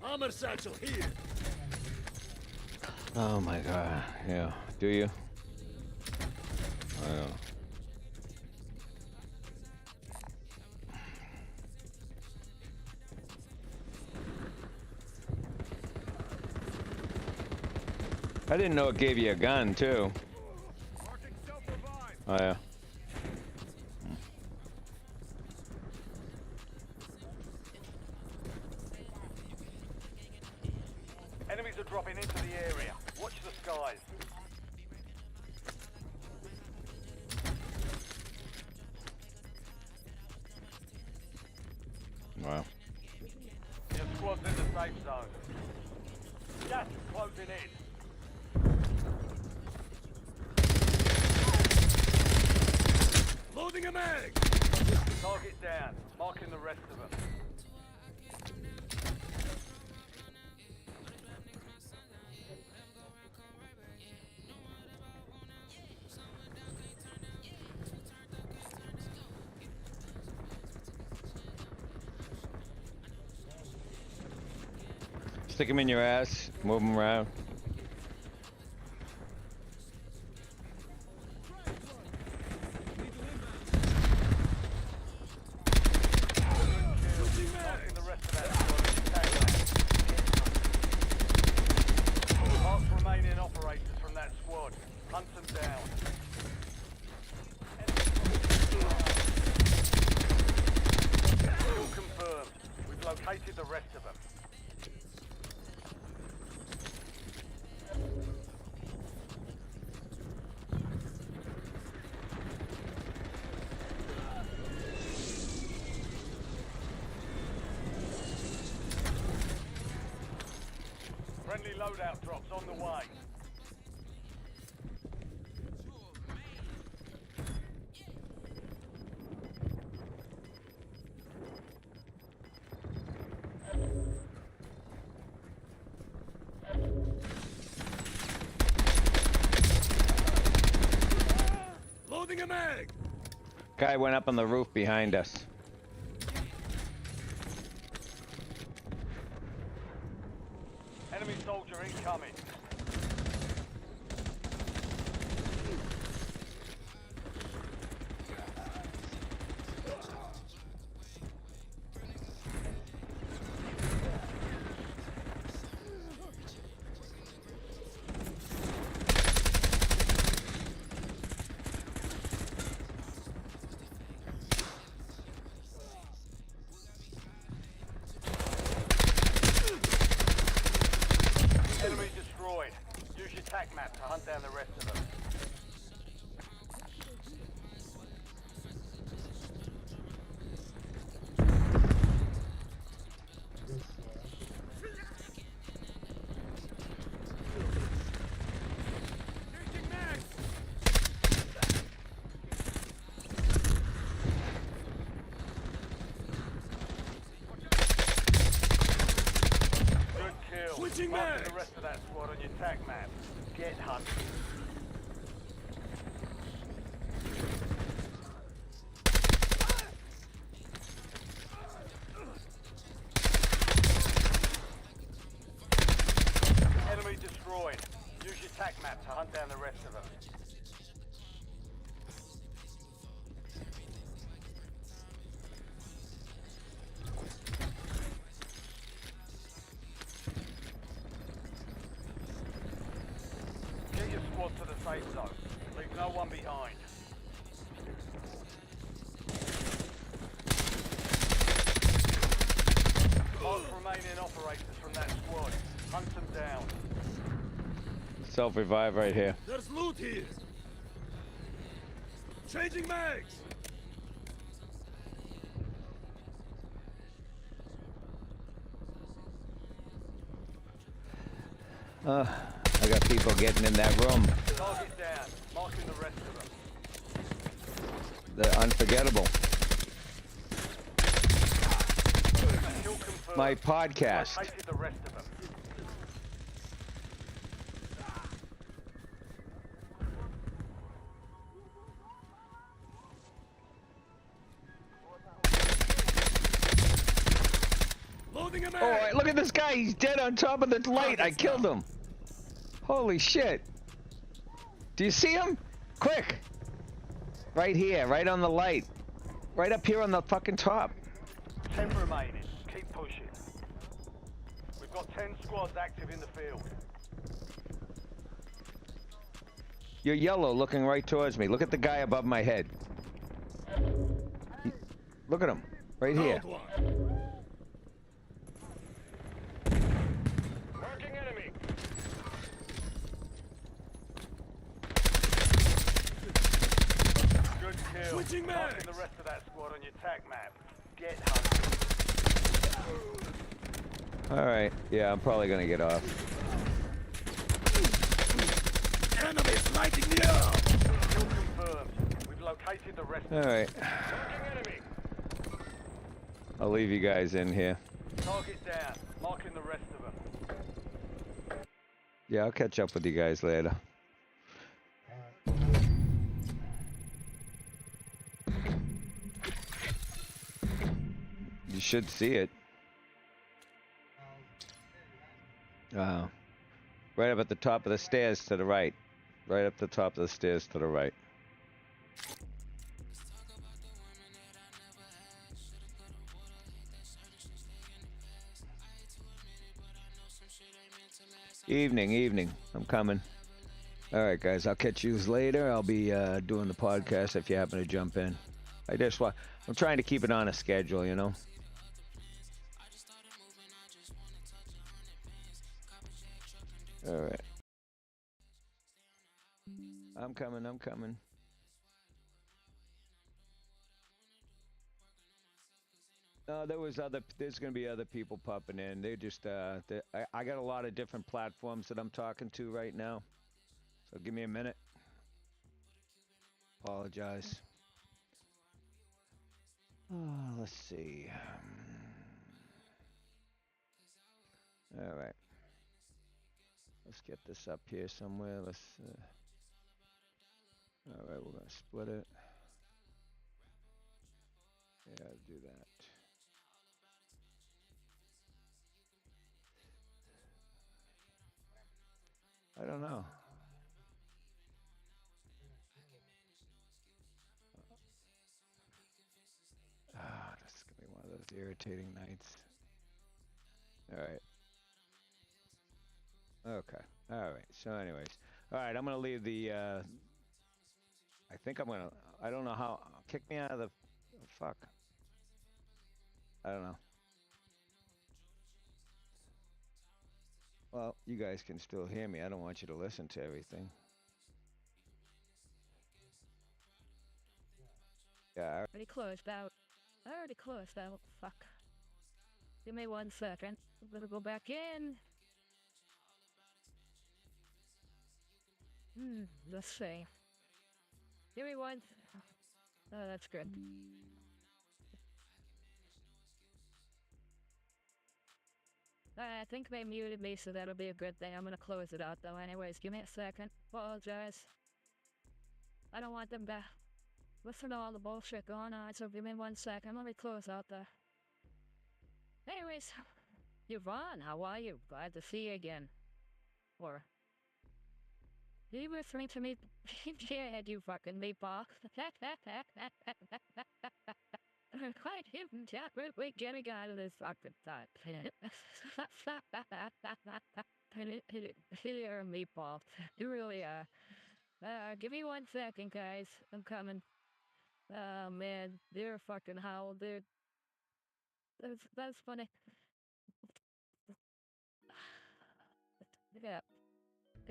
Armor satchel here. Oh my god, yeah. Do you? I know. I didn't know it gave you a gun, too. Marking self-revive. Oh, yeah. Enemies are dropping into the area. Watch the skies. Wow. Your squad's in the safe zone. Gas is closing in. Loading a mag. Target down. Marking the rest of them. Stick him in your ass, move him around. Marking the rest of that squad. Mark remaining operators from that squad. Hunt them down. the way. Loading a mag! Guy went up on the roof behind us. Enemy soldier incoming. Enemy destroyed. Use your tac map to hunt down the rest of them. Changing mags! Good kill. Switching Marking mags. the rest of that squad on your tac map. Get hunting. Enemy destroyed. Use your tac map to hunt down the rest of them. Get your squad to the safe zone. Leave no one behind. Mark remaining operators from that squad. Hunt them down. Self-revive right here. There's loot here! Changing mags! I got people getting in that room. Target down. Marking the rest of them. They're unforgettable. Kill confirmed. My podcast. Located the rest of them. Loading a mag! Oh, look at this guy. He's dead on top of the light. I killed him. Holy shit. Do you see him? Quick. Right here, right on the light. Right up here on the fucking top. 10 remaining. Keep pushing. We've got 10 squads active in the field. You're yellow looking right towards me. Look at the guy above my head. Look at him. Right here. Downed one. Marking enemy. Good kill. Switching Marking mags. the rest of that squad on your tac map. Get hunting. Alright. Yeah, I'm probably gonna get off. Enemies lighting me up! Kill confirmed. We've located the rest of them. Alright. Marking enemy. I'll leave you guys in here. Target down. Marking the rest of them. Yeah, I'll catch up with you guys later. You should see it. Right up at the top of the stairs to the right. Right up the top of the stairs to the right. Evening. I'm coming. Alright guys, I'll catch you later. I'll be doing the podcast if you happen to jump in. I'm trying to keep it on a schedule, you know? Alright. I'm coming. No, there's gonna be other people popping in. They just, I got a lot of different platforms that I'm talking to right now. So give me a minute. Apologize. Let's see. All right. Let's get this up here somewhere. Let's. All right, we're gonna split it. Yeah, do that. I don't know. This is gonna be one of those irritating nights. All right. Okay. All right. So, anyways, all right. I'm gonna leave the. I think I'm gonna. I don't know how. Kick me out of the. Fuck. I don't know. Well, you guys can still hear me. I don't want you to listen to everything. Yeah. Already closed out. I already closed out. Fuck. Give me 1 second. I'm gonna go back in. Let's see. Give me one. Oh, that's good. I think they muted me, so that'll be a good thing. I'm gonna close it out, though. Anyways, give me a second. Apologize. I don't want them to listen to all the bullshit going on, so give me 1 second. Let me close out the. Anyways, Yvonne, how are you? Glad to see you again. Or. You listening to me? Yeah, you fucking meatball. Quite hidden chat real quick, Jenny got out of this fucking thought. You're a meatball. You really are. Give me 1 second, guys. I'm coming. Oh man, they're fucking howl, dude. That's funny. Yeah.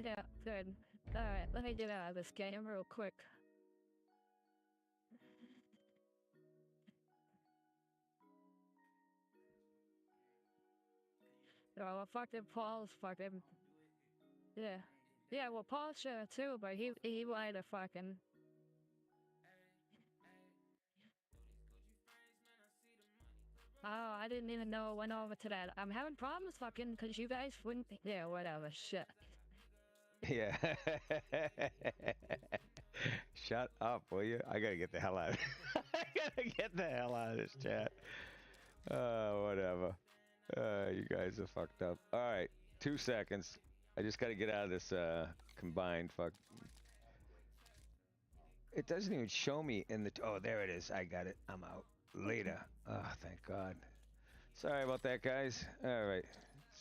Yeah, good. Alright, let me get out of this game real quick. Oh, well, fucking Paul's fucking. Yeah. Yeah, well, Paul's sure too, but he wanted to fucking. Oh, I didn't even know it went over to that. I'm having problems fucking because you guys wouldn't. Yeah, whatever. Shit. Yeah. Shut up, will you? I gotta get the hell out. I gotta get the hell out of this chat. Whatever. You guys are fucked up. All right, 2 seconds. I just gotta get out of this combined fuck. It doesn't even show me in the. Oh, there it is. I got it. I'm out. Later. Oh, thank God. Sorry about that, guys. All right.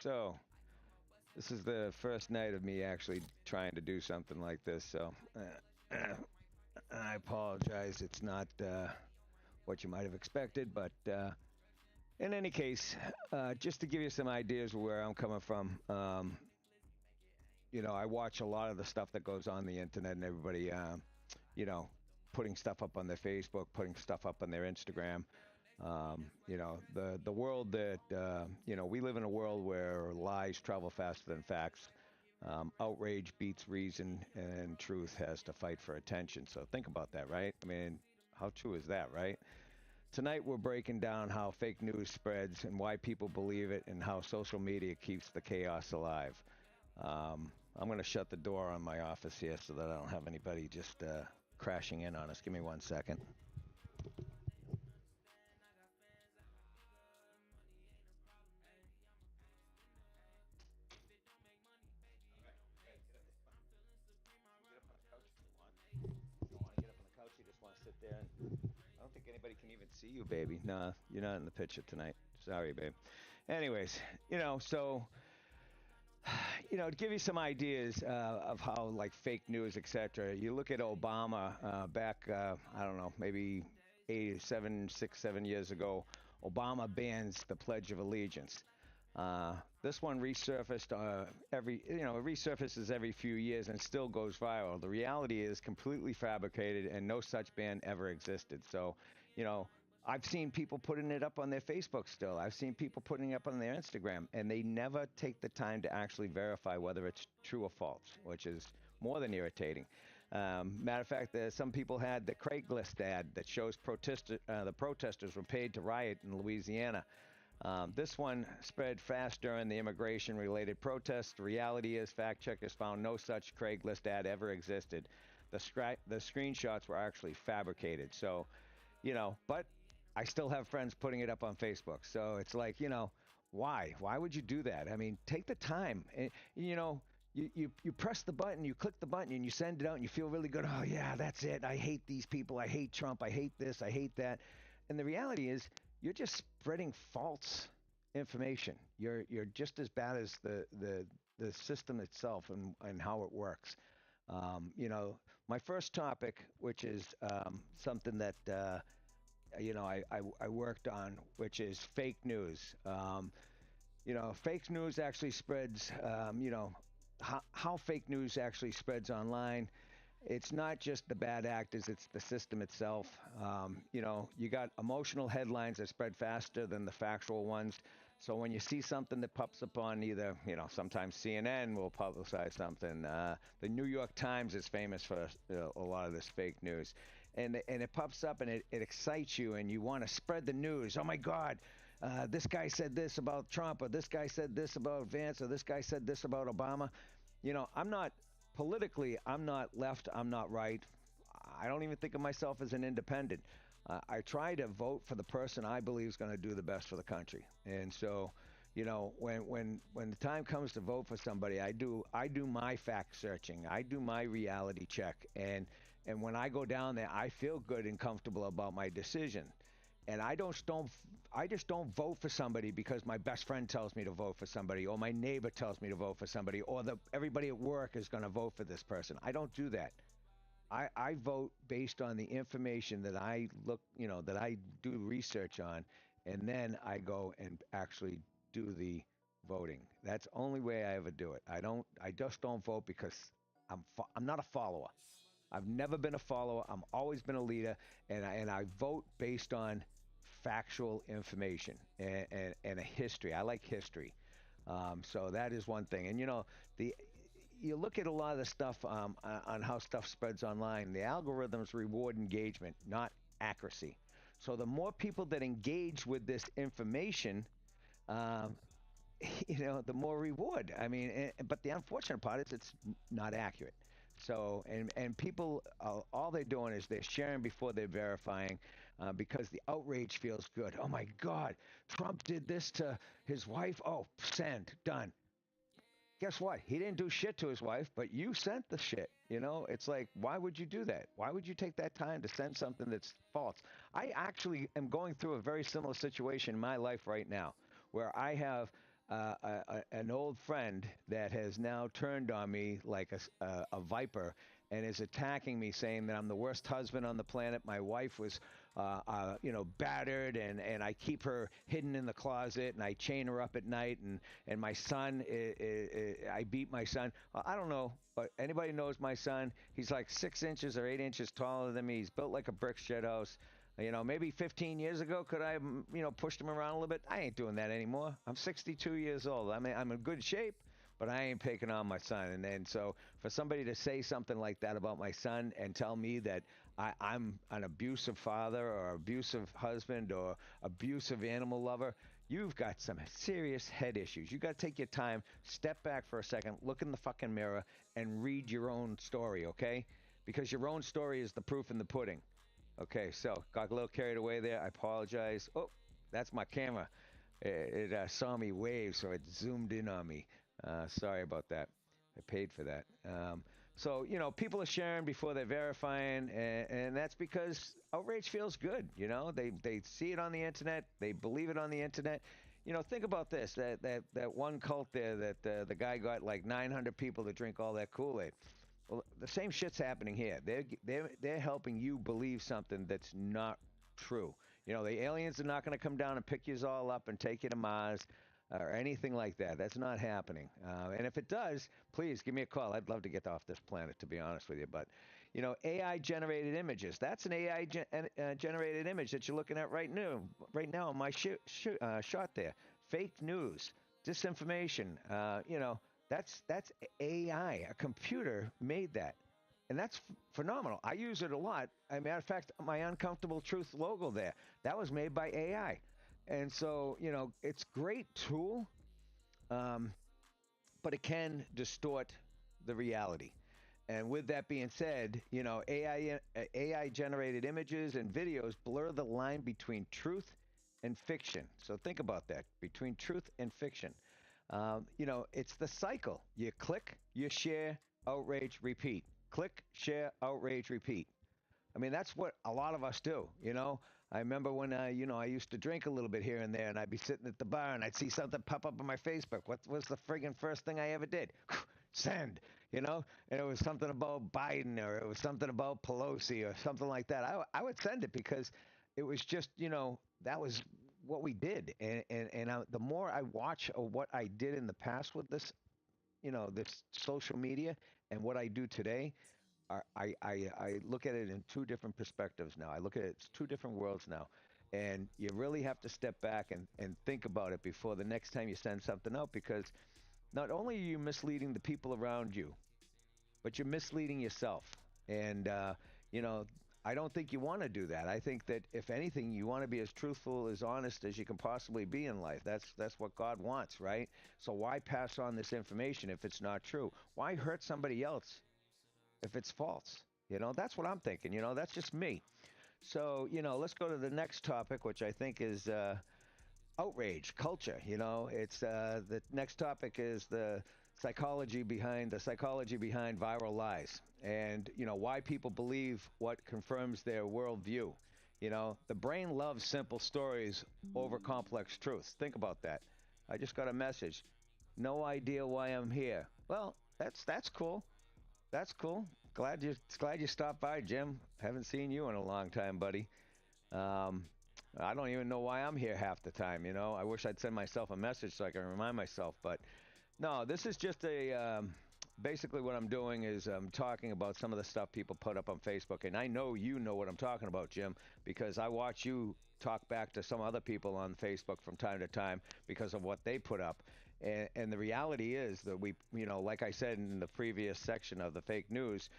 So, this is the first night of me actually trying to do something like this. So, I apologize. It's not what you might have expected, but in any case, just to give you some ideas of where I'm coming from. You know, I watch a lot of the stuff that goes on the internet, and everybody, you know, putting stuff up on their Facebook, putting stuff up on their Instagram. You know, the world that, you know, we live in a world where lies travel faster than facts. Outrage beats reason, and truth has to fight for attention. So think about that, right? I mean, how true is that, right? Tonight we're breaking down how fake news spreads and why people believe it, and how social media keeps the chaos alive. I'm going to shut the door on my office here so that I don't have anybody just crashing in on us. Give me 1 second. You just want to sit there, and I don't think anybody can even see you, baby. Nah, you're not in the picture tonight. Sorry, babe. Anyways, you know, so, you know, to give you some ideas of how, like, fake news, etc. You look at Obama back, I don't know, maybe 6, 7 years ago. Obama bans the Pledge of Allegiance. This one resurfaced it resurfaces every few years and still goes viral. The reality is completely fabricated, and no such ban ever existed. So, you know, I've seen people putting it up on their Facebook still. I've seen people putting it up on their Instagram, and they never take the time to actually verify whether it's true or false, which is more than irritating. Matter of fact, some people had the Craigslist ad that shows the protesters were paid to riot in Louisiana. This one spread fast during the immigration-related protests. The reality is, fact checkers found no such Craigslist ad ever existed. The screenshots were actually fabricated. So, but I still have friends putting it up on Facebook. So it's like, why? Why would you do that? I mean, take the time. And, you press the button, you click the button, and you send it out, and you feel really good. Oh, yeah, that's it. I hate these people. I hate Trump. I hate this. I hate that. And the reality is, you're just spreading false information. You're just as bad as the system itself and how it works. My first topic, which is something that I worked on, which is fake news. Fake news actually spreads. How fake news actually spreads online. It's not just the bad actors, it's the system itself. You got emotional headlines that spread faster than the factual ones. So when you see something that pops up on either, sometimes CNN will publicize something. The New York Times is famous for a lot of this fake news. And it pops up and it excites you and you want to spread the news. Oh my God, this guy said this about Trump, or this guy said this about Vance, or this guy said this about Obama. Politically, I'm not left, I'm not right. I don't even think of myself as an independent. I try to vote for the person I believe is going to do the best for the country. And so, when the time comes to vote for somebody, I do my fact searching. I do my reality check. And when I go down there, I feel good and comfortable about my decision. And I just don't vote for somebody because my best friend tells me to vote for somebody, or my neighbor tells me to vote for somebody, or everybody at work is going to vote for this person. I don't do that. I vote based on the information that I that I do research on, and then I go and actually do the voting. That's the only way I ever do it. I just don't vote because I'm not a follower. I've never been a follower. I've always been a leader, and I vote based on factual information and a history. I like history. So that is one thing. And you look at a lot of the stuff on how stuff spreads online. The algorithms reward engagement, not accuracy. So the more people that engage with this information, the more reward. I mean, but the unfortunate part is it's not accurate. So, and people, all they're doing is they're sharing before they're verifying because the outrage feels good. Oh my God, Trump did this to his wife. Oh, send, done. Guess what? He didn't do shit to his wife, but you sent the shit. It's like, why would you do that? Why would you take that time to send something that's false? I actually am going through a very similar situation in my life right now where I have an old friend that has now turned on me like a viper and is attacking me, saying that I'm the worst husband on the planet. My wife was, battered, and I keep her hidden in the closet, and I chain her up at night, and my son, I beat my son. I don't know, but anybody knows my son. He's like 6 inches or 8 inches taller than me. He's built like a brick shit house. Maybe 15 years ago, could I, pushed him around a little bit? I ain't doing that anymore. I'm 62 years old. I mean, I'm in good shape, but I ain't picking on my son. And so for somebody to say something like that about my son and tell me that I'm an abusive father or abusive husband or abusive animal lover, you've got some serious head issues. You got to take your time, step back for a second, look in the fucking mirror, and read your own story, okay? Because your own story is the proof in the pudding. Okay, so got a little carried away there. I apologize. Oh, that's my camera. It saw me wave, so it zoomed in on me. Sorry about that. I paid for that. So, people are sharing before they're verifying, and that's because outrage feels good. They see it on the internet. They believe it on the internet. Think about this, that one cult there that the guy got like 900 people to drink all that Kool-Aid. Well, the same shit's happening here. They're helping you believe something that's not true. The aliens are not going to come down and pick you all up and take you to Mars or anything like that. That's not happening. And if it does, please give me a call. I'd love to get off this planet, to be honest with you. But, AI generated images. That's an AI generated image that you're looking at right now on my shot there. Fake news, disinformation. That's AI. A computer made that. And that's phenomenal. I use it a lot. As a matter of fact, my Uncomfortable Truth logo there, that was made by AI. And so, it's a great tool, but it can distort the reality. And with that being said, AI generated images and videos blur the line between truth and fiction. So think about that, between truth and fiction. It's the cycle. You click, you share, outrage, repeat. Click, share, outrage, repeat. I mean, that's what a lot of us do, I remember when, I used to drink a little bit here and there, and I'd be sitting at the bar, and I'd see something pop up on my Facebook. What was the friggin' first thing I ever did? Send, and it was something about Biden, or it was something about Pelosi, or something like that. I would send it because it was just, that was what we did. And the more I watch of what I did in the past with this, this social media and what I do today, I look at it in two different perspectives now. I look at it, it's two different worlds now. And you really have to step back and think about it before the next time you send something out, because not only are you misleading the people around you, but you're misleading yourself. And, I don't think you want to do that. I think that if anything, you want to be as truthful, as honest as you can possibly be in life. That's what God wants, right? So why pass on this information if it's not true? Why hurt somebody else if it's false? That's what I'm thinking. That's just me. So, let's go to the next topic, which I think is outrage culture. It's the next topic is the psychology behind viral lies, and why people believe what confirms their worldview. The brain loves simple stories over complex truths. Think about that. I just got a message. No idea why I'm here. Well, that's cool. That's cool. Glad you stopped by, Jim. Haven't seen you in a long time, buddy. I don't even know why I'm here half the time. I wish I'd send myself a message so I can remind myself. But no, this is just basically what I'm doing is I'm talking about some of the stuff people put up on Facebook. And I know you know what I'm talking about, Jim, because I watch you talk back to some other people on Facebook from time to time because of what they put up. And the reality is that we, like I said in the previous section of the fake news,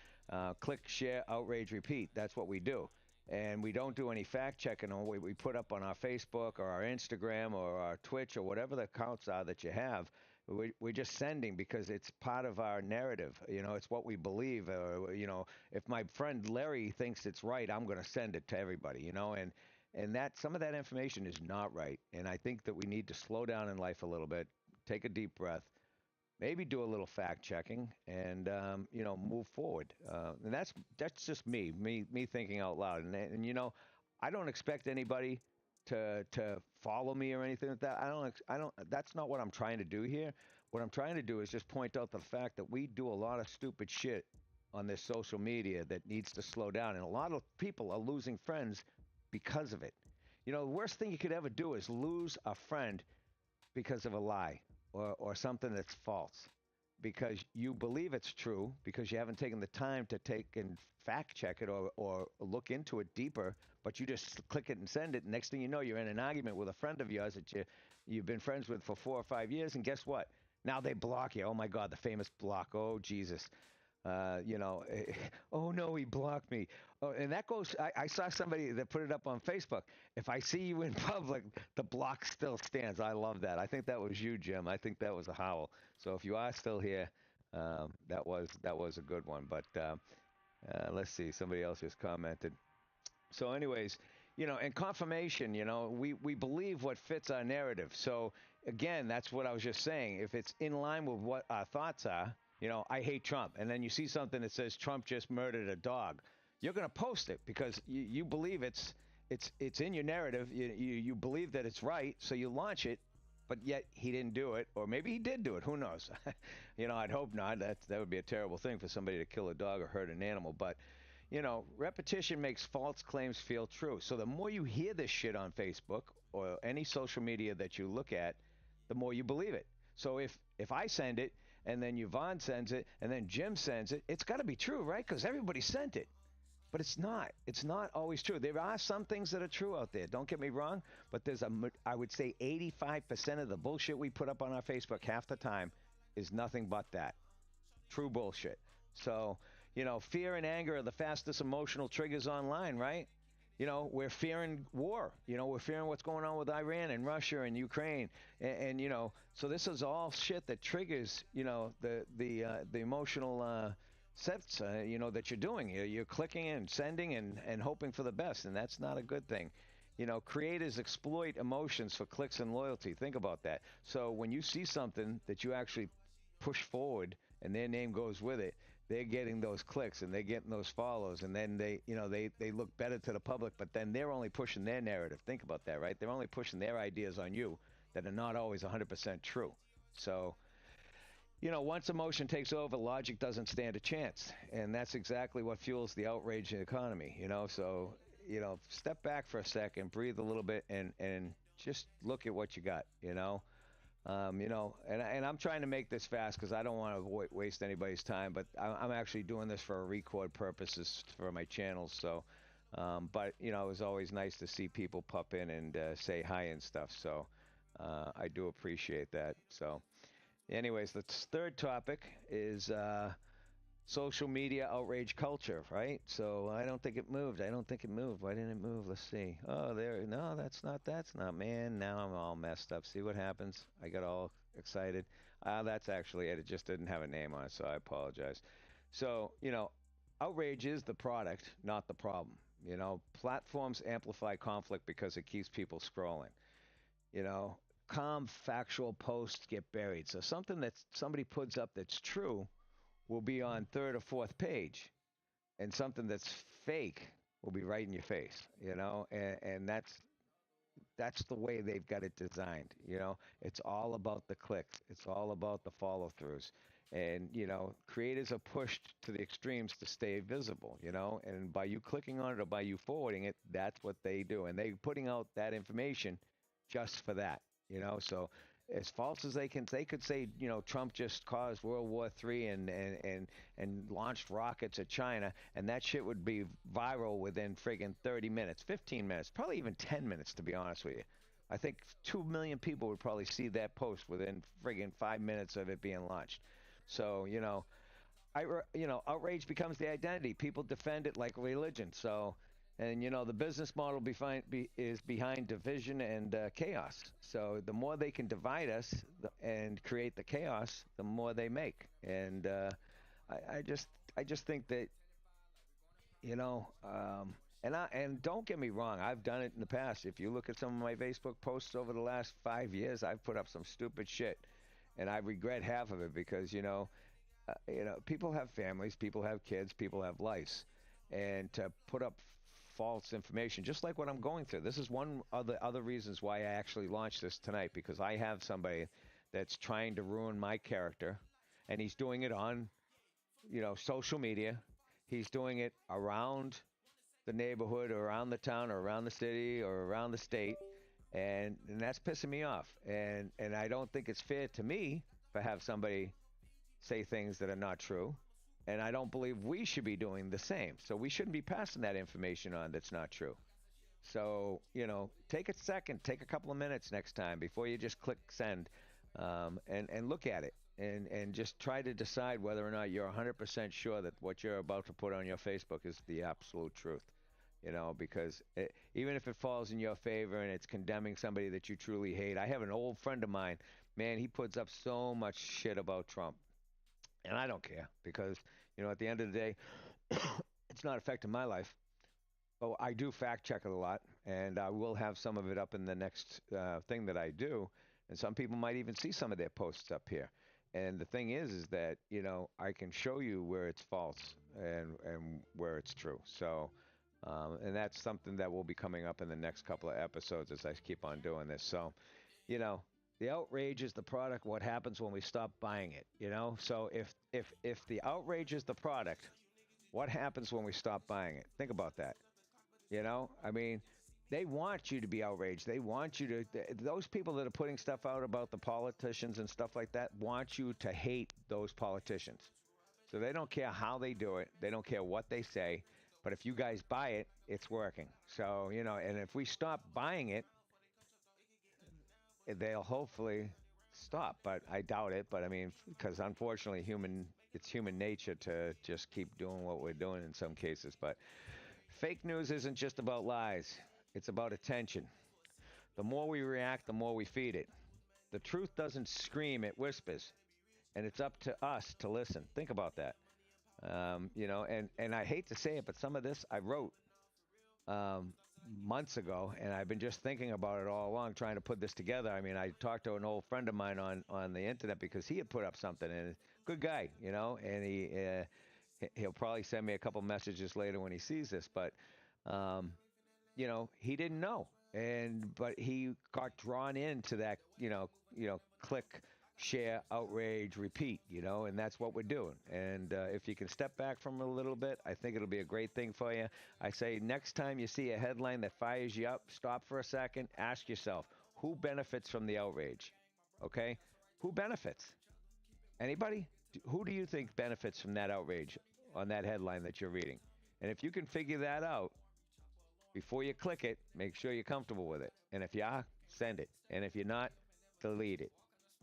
click, share, outrage, repeat. That's what we do. And we don't do any fact checking on what we put up on our Facebook or our Instagram or our Twitch or whatever the accounts are that you have. We're just sending because it's part of our narrative. It's what we believe. If my friend Larry thinks it's right, I'm going to send it to everybody, and that some of that information is not right. And I think that we need to slow down in life a little bit, take a deep breath, maybe do a little fact checking, and move forward. And that's just me thinking out loud. And I don't expect anybody to follow me or anything like that. I don't. That's not what I'm trying to do here. What I'm trying to do is just point out the fact that we do a lot of stupid shit on this social media that needs to slow down, and a lot of people are losing friends because of it. The worst thing you could ever do is lose a friend because of a lie or something that's false, because you believe it's true, because you haven't taken the time to take and fact check it or look into it deeper, but you just click it and send it. And next thing you know, you're in an argument with a friend of yours that you've been friends with for 4 or 5 years, and guess what? Now they block you. Oh my God, the famous block. Oh Jesus. Oh no, he blocked me. Oh, and that goes, I saw somebody that put it up on Facebook. If I see you in public, the block still stands. I love that. I think that was you, Jim. I think that was a howl. So if you are still here, that was a good one. But let's see, somebody else has commented. So anyways, and confirmation, we believe what fits our narrative. So again, that's what I was just saying. If it's in line with what our thoughts are, I hate Trump, and then you see something that says Trump just murdered a dog, you're going to post it because you believe it's in your narrative. You believe that it's right, so you launch it, but yet he didn't do it, or maybe he did do it. Who knows? I'd hope not. That would be a terrible thing for somebody to kill a dog or hurt an animal. But repetition makes false claims feel true. So the more you hear this shit on Facebook or any social media that you look at, the more you believe it. So if I send it and then Yvonne sends it, and then Jim sends it, it's got to be true, right? Because everybody sent it. But it's not. It's not always true. There are some things that are true out there. Don't get me wrong. But I would say 85% of the bullshit we put up on our Facebook half the time is nothing but that. True bullshit. So, fear and anger are the fastest emotional triggers online, right? We're fearing war. We're fearing what's going on with Iran and Russia and Ukraine. And so this is all shit that triggers, the emotional sets, that you're doing. You're clicking and sending and hoping for the best. And that's not a good thing. Creators exploit emotions for clicks and loyalty. Think about that. So when you see something that you actually push forward and their name goes with it, they're getting those clicks and they're getting those follows, and then they look better to the public, but then they're only pushing their narrative. Think about that, right? They're only pushing their ideas on you that are not always 100% true. So, once emotion takes over, logic doesn't stand a chance, and that's exactly what fuels the outrage economy. So step back for a second, breathe a little bit, and just look at what you got. And I'm trying to make this fast because I don't want to waste anybody's time, but I'm actually doing this for record purposes for my channels. So, but it was always nice to see people pop in and say hi and stuff. So, I do appreciate that. So, anyways, the third topic is social media outrage culture, right? So I don't think it moved. Why didn't it move? Let's see. Oh, there. No, that's not, man. Now I'm all messed up. See what happens? I got all excited. That's actually it. It just didn't have a name on it, so I apologize. So, outrage is the product, not the problem. Platforms amplify conflict because it keeps people scrolling. Calm, factual posts get buried. So something that somebody puts up that's true will be on third or fourth page, and something that's fake will be right in your face, and that's the way they've got it designed. It's all about the clicks. It's all about the follow throughs. And, creators are pushed to the extremes to stay visible, and by you clicking on it or by you forwarding it, that's what they do. And they're putting out that information just for that, so as false as they could say, Trump just caused World War III and launched rockets at China, and that shit would be viral within friggin' 30 minutes, 15 minutes, probably even 10 minutes, to be honest with you. I think 2 million people would probably see that post within friggin' 5 minutes of it being launched. So, outrage becomes the identity. People defend it like religion. So, and the business model is behind division and chaos. So the more they can divide us and create the chaos, the more they make. And I just think that and don't get me wrong, I've done it in the past. If you look at some of my Facebook posts over the last 5 years, I've put up some stupid shit, and I regret half of it because people have families, people have kids, people have lives, and to put up false information, just like what I'm going through. This is one of the other reasons why I actually launched this tonight, because I have somebody that's trying to ruin my character, and he's doing it on, social media. He's doing it around the neighborhood or around the town or around the city or around the state, and that's pissing me off. And I don't think it's fair to me to have somebody say things that are not true. And I don't believe we should be doing the same. So we shouldn't be passing that information on that's not true. So, take a second, take a couple of minutes next time before you just click send, and look at it and just try to decide whether or not you're 100% sure that what you're about to put on your Facebook is the absolute truth. Because even if it falls in your favor and it's condemning somebody that you truly hate. I have an old friend of mine, man, he puts up so much shit about Trump. And I don't care because, at the end of the day, it's not affecting my life. Oh, I do fact check it a lot, and I will have some of it up in the next thing that I do. And some people might even see some of their posts up here. And the thing is that, I can show you where it's false and where it's true. So, and that's something that will be coming up in the next couple of episodes as I keep on doing this. So, the outrage is the product. What happens when we stop buying it? So if the outrage is the product, what happens when we stop buying it? Think about that. I mean, They want you to be outraged. They want you to, those people that are putting stuff out about the politicians and stuff like that want you to hate those politicians. So they don't care how they do it. They don't care what they say. But if you guys buy it, it's working. So, you know, and if we stop buying it, they'll hopefully stop. But I doubt it. But I mean, because unfortunately, it's human nature to just keep doing what we're doing in some cases. But fake news isn't just about lies. It's about attention. The more we react, the more we feed it. The truth doesn't scream, it whispers. And it's up to us to listen. Think about that. You know, and I hate to say it, but some of this I wrote months ago, and I've been just thinking about it all along, trying to put this together. I mean, I talked to an old friend of mine on the internet because he had put up something, and good guy, you know, and he'll probably send me a couple messages later when he sees this, but you know, he didn't know, but he got drawn into that, click, share, outrage, repeat, you know, and that's what we're doing. And if you can step back from it a little bit, I think it'll be a great thing for you. I say next time you see a headline that fires you up, stop for a second, ask yourself, who benefits from the outrage? Okay? Who benefits? Anybody? Who do you think benefits from that outrage on that headline that you're reading? And if you can figure that out, before you click it, make sure you're comfortable with it. And if you are, send it. And if you're not, delete it.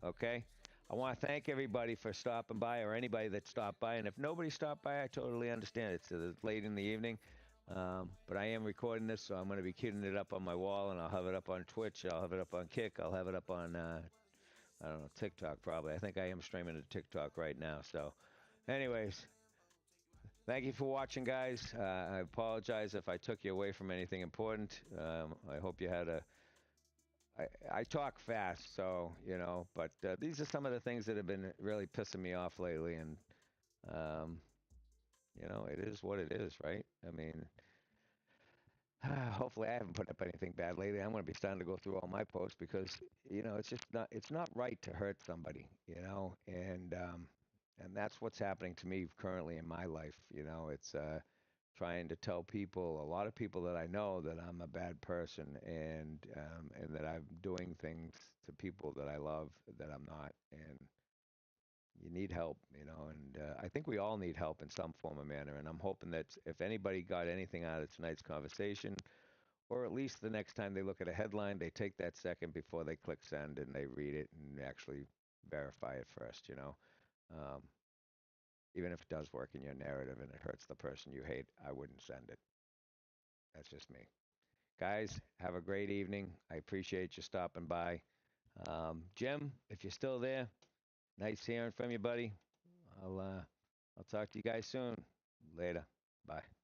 Okay? I want to thank everybody for stopping by, or anybody that stopped by. And if nobody stopped by, I totally understand. It's late in the evening. But I am recording this, so I'm going to be keeping it up on my wall, and I'll have it up on Twitch. I'll have it up on Kick. I'll have it up on, I don't know, TikTok probably. I think I am streaming to TikTok right now. So, anyways, thank you for watching, guys. I apologize if I took you away from anything important. I hope you had I talk fast, so, you know, but these are some of the things that have been really pissing me off lately, and, you know, it is what it is, right? I mean, hopefully I haven't put up anything bad lately. I'm going to be starting to go through all my posts because, you know, it's not right to hurt somebody, you know, and that's what's happening to me currently in my life. You know, it's trying to tell people, a lot of people that I know, that I'm a bad person, and that I'm doing things to people that I love that I'm not. And you need help, you know, and I think we all need help in some form or manner. And I'm hoping that if anybody got anything out of tonight's conversation, or at least the next time they look at a headline, they take that second before they click send and they read it and actually verify it first, you know. Um, Even if it does work in your narrative and it hurts the person you hate, I wouldn't send it. That's just me. Guys, have a great evening. I appreciate you stopping by. Jim, if you're still there, nice hearing from you, buddy. I'll talk to you guys soon. Later. Bye.